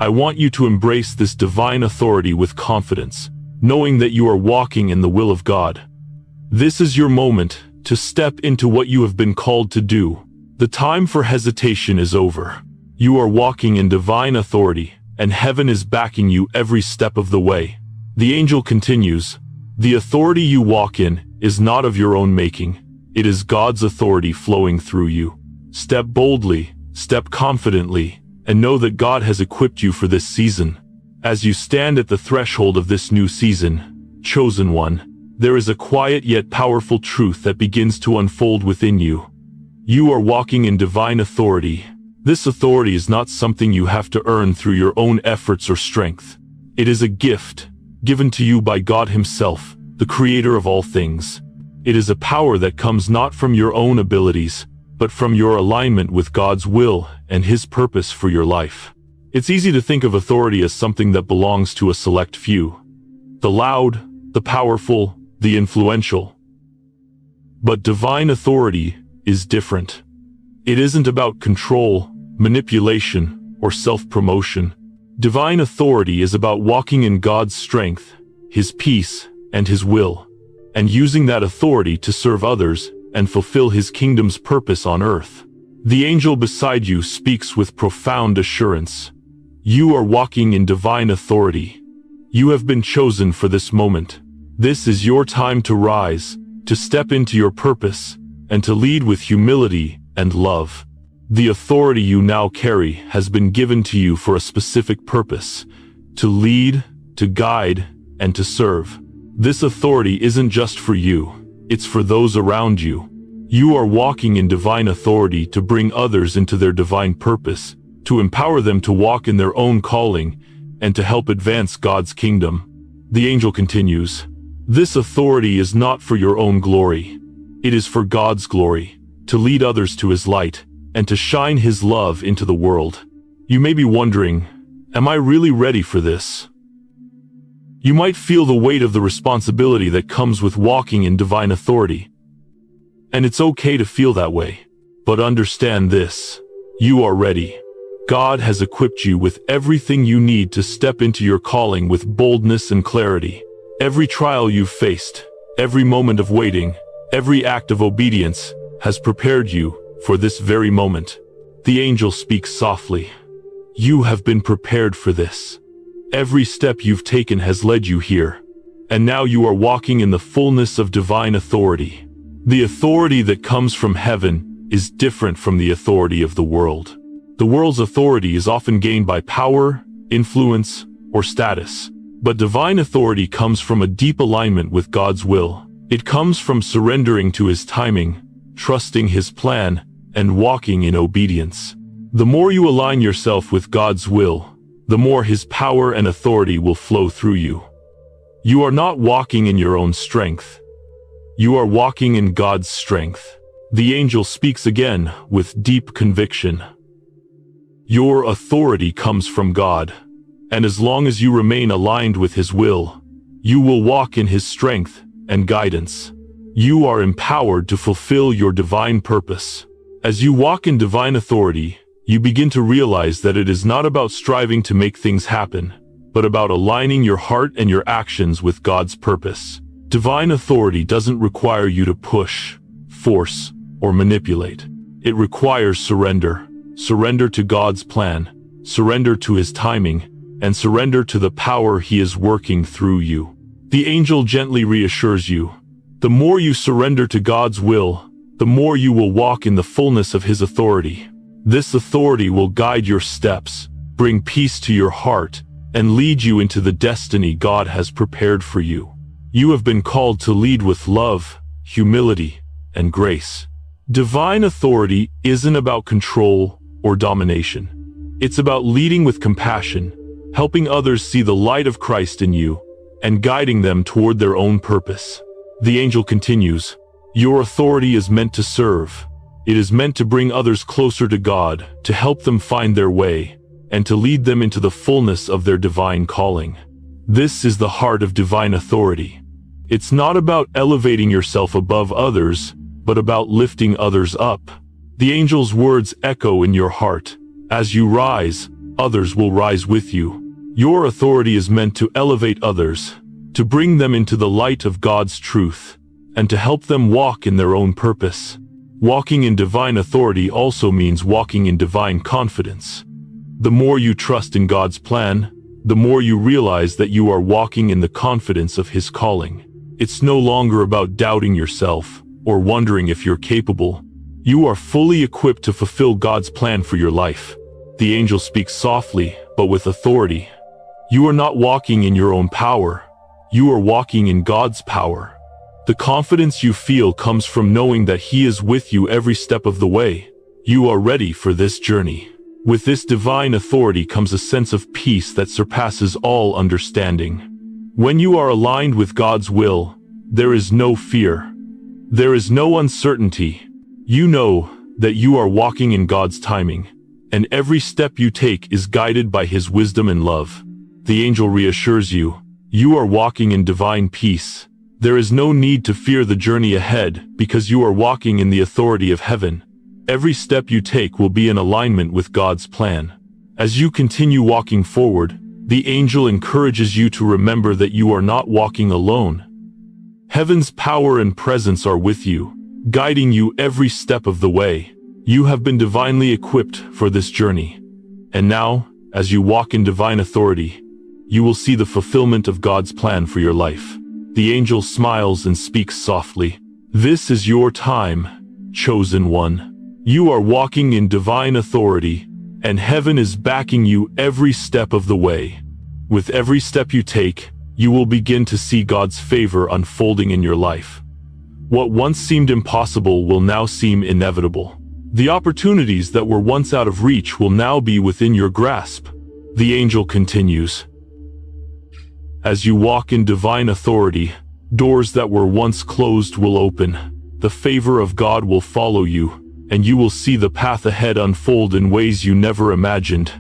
I want you to embrace this divine authority with confidence, knowing that you are walking in the will of God. This is your moment to step into what you have been called to do. The time for hesitation is over. You are walking in divine authority, and heaven is backing you every step of the way. The angel continues, "The authority you walk in is not of your own making. It is God's authority flowing through you. Step boldly, step confidently, and know that God has equipped you for this season." As you stand at the threshold of this new season, chosen one, there is a quiet yet powerful truth that begins to unfold within you. You are walking in divine authority. This authority is not something you have to earn through your own efforts or strength. It is a gift, given to you by God Himself, the Creator of all things. It is a power that comes not from your own abilities, but from your alignment with God's will and His purpose for your life. It's easy to think of authority as something that belongs to a select few. The loud, the powerful, the influential. But divine authority is different. It isn't about control, manipulation, or self-promotion. Divine authority is about walking in God's strength, His peace, and His will, and using that authority to serve others and fulfill His kingdom's purpose on earth. The angel beside you speaks with profound assurance. You are walking in divine authority. You have been chosen for this moment. This is your time to rise, to step into your purpose, and to lead with humility and love. The authority you now carry has been given to you for a specific purpose: to lead, to guide, and to serve. This authority isn't just for you, it's for those around you. You are walking in divine authority to bring others into their divine purpose, to empower them to walk in their own calling, and to help advance God's kingdom. The angel continues, "This authority is not for your own glory. It is for God's glory, to lead others to His light, and to shine His love into the world." You may be wondering, am I really ready for this? You might feel the weight of the responsibility that comes with walking in divine authority. And it's okay to feel that way. But understand this, you are ready. God has equipped you with everything you need to step into your calling with boldness and clarity. Every trial you've faced, every moment of waiting, every act of obedience has prepared you for this very moment. The angel speaks softly. You have been prepared for this. Every step you've taken has led you here. And now you are walking in the fullness of divine authority. The authority that comes from heaven is different from the authority of the world. The world's authority is often gained by power, influence, or status. But divine authority comes from a deep alignment with God's will. It comes from surrendering to His timing, trusting His plan, and walking in obedience. The more you align yourself with God's will, the more His power and authority will flow through you. You are not walking in your own strength. You are walking in God's strength. The angel speaks again with deep conviction. Your authority comes from God, and as long as you remain aligned with His will, you will walk in His strength and guidance. You are empowered to fulfill your divine purpose. As you walk in divine authority, you begin to realize that it is not about striving to make things happen, but about aligning your heart and your actions with God's purpose. Divine authority doesn't require you to push, force, or manipulate. It requires surrender. Surrender to God's plan, surrender to His timing, and surrender to the power He is working through you. The angel gently reassures you. The more you surrender to God's will, the more you will walk in the fullness of His authority. This authority will guide your steps, bring peace to your heart, and lead you into the destiny God has prepared for you. You have been called to lead with love, humility, and grace. Divine authority isn't about control or domination. It's about leading with compassion, helping others see the light of Christ in you, and guiding them toward their own purpose. The angel continues, "Your authority is meant to serve. It is meant to bring others closer to God, to help them find their way, and to lead them into the fullness of their divine calling." This is the heart of divine authority. It's not about elevating yourself above others, but about lifting others up. The angel's words echo in your heart. As you rise, others will rise with you. Your authority is meant to elevate others, to bring them into the light of God's truth, and to help them walk in their own purpose. Walking in divine authority also means walking in divine confidence. The more you trust in God's plan, the more you realize that you are walking in the confidence of His calling. It's no longer about doubting yourself or wondering if you're capable. You are fully equipped to fulfill God's plan for your life. The angel speaks softly, but with authority. You are not walking in your own power. You are walking in God's power. The confidence you feel comes from knowing that He is with you every step of the way. You are ready for this journey. With this divine authority comes a sense of peace that surpasses all understanding. When you are aligned with God's will, there is no fear. There is no uncertainty. You know that you are walking in God's timing, and every step you take is guided by His wisdom and love. The angel reassures you, you are walking in divine peace. There is no need to fear the journey ahead because you are walking in the authority of heaven. Every step you take will be in alignment with God's plan. As you continue walking forward, the angel encourages you to remember that you are not walking alone. Heaven's power and presence are with you, guiding you every step of the way. You have been divinely equipped for this journey. And now, as you walk in divine authority, you will see the fulfillment of God's plan for your life. The angel smiles and speaks softly. This is your time, chosen one. You are walking in divine authority, and heaven is backing you every step of the way. With every step you take, you will begin to see God's favor unfolding in your life. What once seemed impossible will now seem inevitable. The opportunities that were once out of reach will now be within your grasp. The angel continues. As you walk in divine authority, doors that were once closed will open. The favor of God will follow you, and you will see the path ahead unfold in ways you never imagined.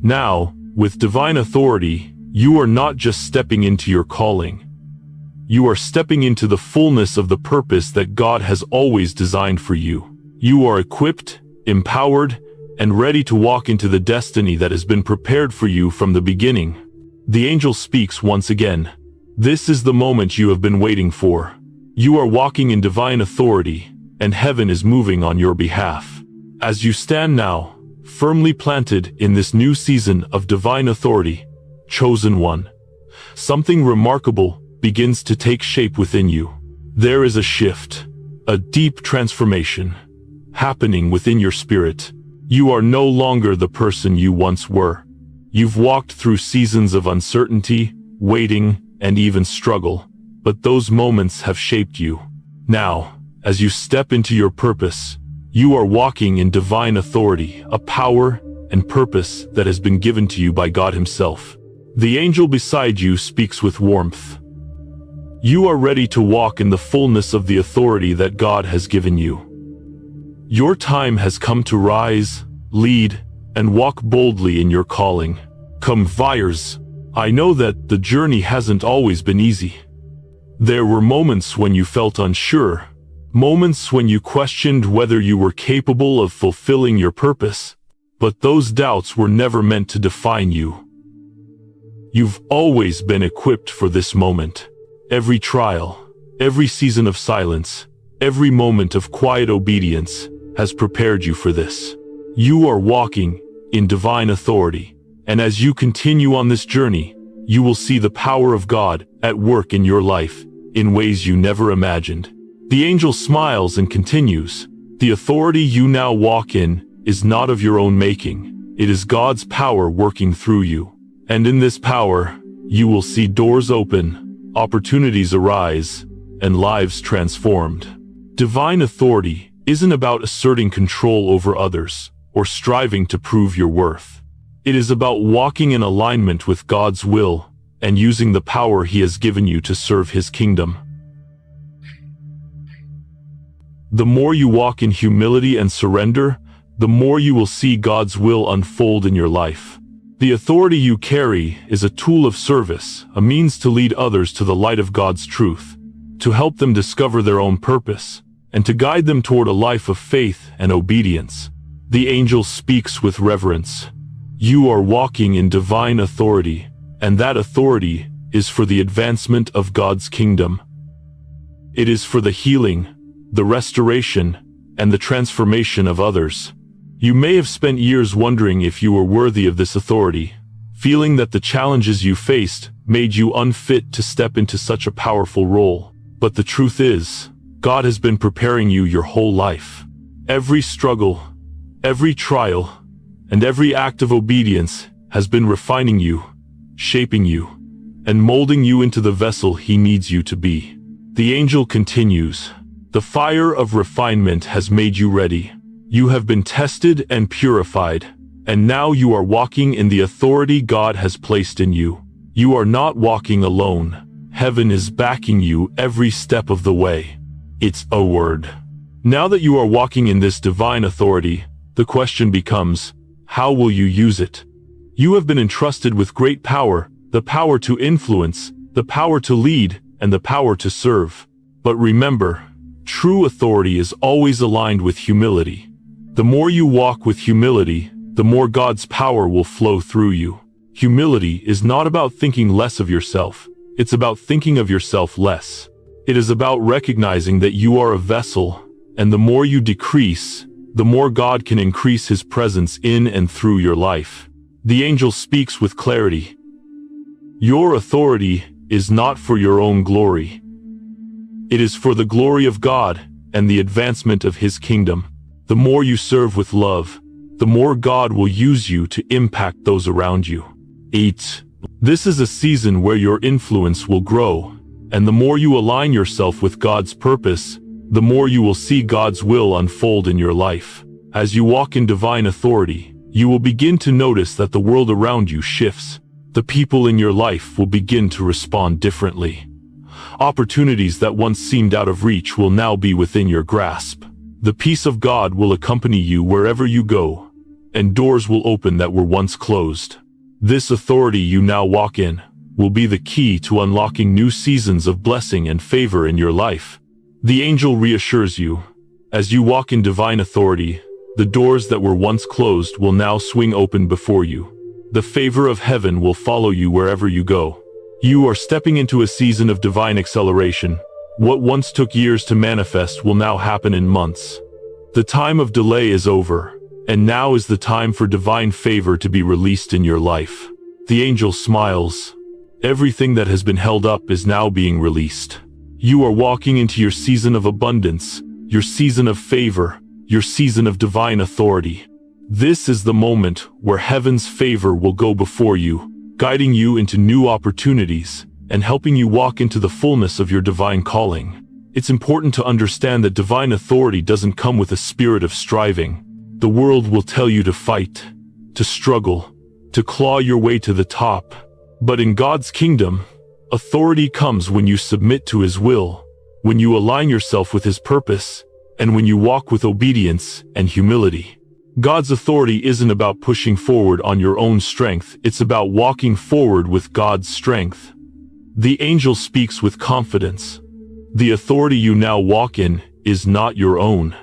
Now, with divine authority, you are not just stepping into your calling. You are stepping into the fullness of the purpose that God has always designed for you. You are equipped, empowered, and ready to walk into the destiny that has been prepared for you from the beginning. The angel speaks once again. This is the moment you have been waiting for. You are walking in divine authority, and heaven is moving on your behalf. As you stand now, firmly planted in this new season of divine authority, chosen one, something remarkable begins to take shape within you. There is a shift, a deep transformation, happening within your spirit. You are no longer the person you once were. You've walked through seasons of uncertainty, waiting, and even struggle, but those moments have shaped you. Now, as you step into your purpose, you are walking in divine authority, a power and purpose that has been given to you by God Himself. The angel beside you speaks with warmth. You are ready to walk in the fullness of the authority that God has given you. Your time has come to rise, lead, and walk boldly in your calling. Come, fires. I know that the journey hasn't always been easy. There were moments when you felt unsure, Moments when you questioned whether you were capable of fulfilling your purpose, but those doubts were never meant to define you. You've always been equipped for this moment. Every trial, every season of silence, every moment of quiet obedience has prepared you for this. You are walking in divine authority, and as you continue on this journey, you will see the power of God at work in your life in ways you never imagined. The angel smiles and continues, "The authority you now walk in is not of your own making. It is God's power working through you. And in this power, you will see doors open, opportunities arise, and lives transformed." Divine authority isn't about asserting control over others or striving to prove your worth. It is about walking in alignment with God's will and using the power He has given you to serve His kingdom. The more you walk in humility and surrender, the more you will see God's will unfold in your life. The authority you carry is a tool of service, a means to lead others to the light of God's truth, to help them discover their own purpose, and to guide them toward a life of faith and obedience. The angel speaks with reverence. You are walking in divine authority, and that authority is for the advancement of God's kingdom. It is for the healing, the restoration, and the transformation of others. You may have spent years wondering if you were worthy of this authority, feeling that the challenges you faced made you unfit to step into such a powerful role. But the truth is, God has been preparing you your whole life. Every struggle, every trial, and every act of obedience has been refining you, shaping you, and molding you into the vessel He needs you to be. The angel continues, "The fire of refinement has made you ready. You have been tested and purified, and now you are walking in the authority God has placed in you. You are not walking alone. Heaven is backing you every step of the way." It's a word. Now that you are walking in this divine authority, the question becomes, how will you use it? You have been entrusted with great power, the power to influence, the power to lead, and the power to serve. But remember, true authority is always aligned with humility. The more you walk with humility, the more God's power will flow through you. Humility is not about thinking less of yourself. It's about thinking of yourself less. It is about recognizing that you are a vessel, and the more you decrease, the more God can increase His presence in and through your life. The angel speaks with clarity. Your authority is not for your own glory. It is for the glory of God and the advancement of His kingdom. The more you serve with love, the more God will use you to impact those around you. 8. This is a season where your influence will grow, and the more you align yourself with God's purpose, the more you will see God's will unfold in your life. As you walk in divine authority, you will begin to notice that the world around you shifts. The people in your life will begin to respond differently. Opportunities that once seemed out of reach will now be within your grasp. The peace of God will accompany you wherever you go, and doors will open that were once closed. This authority you now walk in will be the key to unlocking new seasons of blessing and favor in your life. The angel reassures you. As you walk in divine authority, the doors that were once closed will now swing open before you. The favor of heaven will follow you wherever you go. You are stepping into a season of divine acceleration. What once took years to manifest will now happen in months. The time of delay is over, and now is the time for divine favor to be released in your life. The angel smiles. Everything that has been held up is now being released. You are walking into your season of abundance, your season of favor, your season of divine authority. This is the moment where heaven's favor will go before you, guiding you into new opportunities and helping you walk into the fullness of your divine calling. It's important to understand that divine authority doesn't come with a spirit of striving. The world will tell you to fight, to struggle, to claw your way to the top. But in God's kingdom, authority comes when you submit to His will, when you align yourself with His purpose, and when you walk with obedience and humility. God's authority isn't about pushing forward on your own strength, it's about walking forward with God's strength. The angel speaks with confidence. The authority you now walk in is not your own.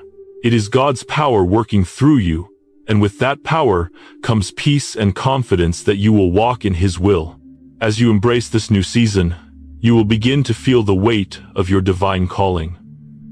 It is God's power working through you, and with that power comes peace and confidence that you will walk in His will. As you embrace this new season, you will begin to feel the weight of your divine calling.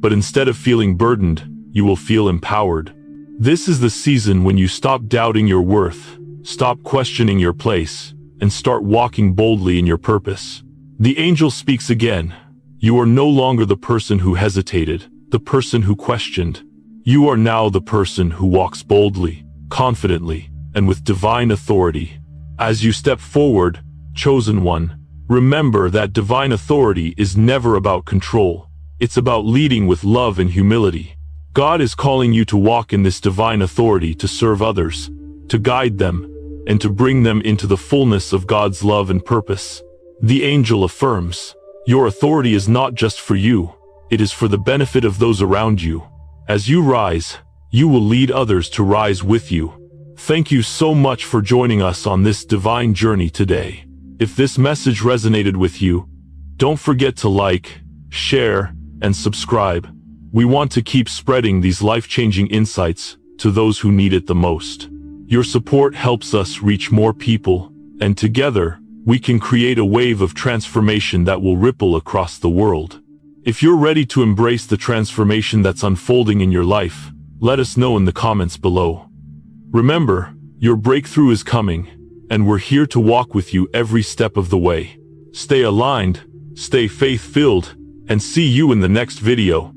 But instead of feeling burdened, you will feel empowered. This is the season when you stop doubting your worth, stop questioning your place, and start walking boldly in your purpose. The angel speaks again. You are no longer the person who hesitated, the person who questioned. You are now the person who walks boldly, confidently, and with divine authority. As you step forward, chosen one, remember that divine authority is never about control. It's about leading with love and humility. God is calling you to walk in this divine authority to serve others, to guide them, and to bring them into the fullness of God's love and purpose. The angel affirms, your authority is not just for you, it is for the benefit of those around you. As you rise, you will lead others to rise with you. Thank you so much for joining us on this divine journey today. If this message resonated with you, don't forget to like, share, and subscribe. We want to keep spreading these life-changing insights to those who need it the most. Your support helps us reach more people, and together, we can create a wave of transformation that will ripple across the world. If you're ready to embrace the transformation that's unfolding in your life, let us know in the comments below. Remember, your breakthrough is coming, and we're here to walk with you every step of the way. Stay aligned, stay faith-filled, and see you in the next video.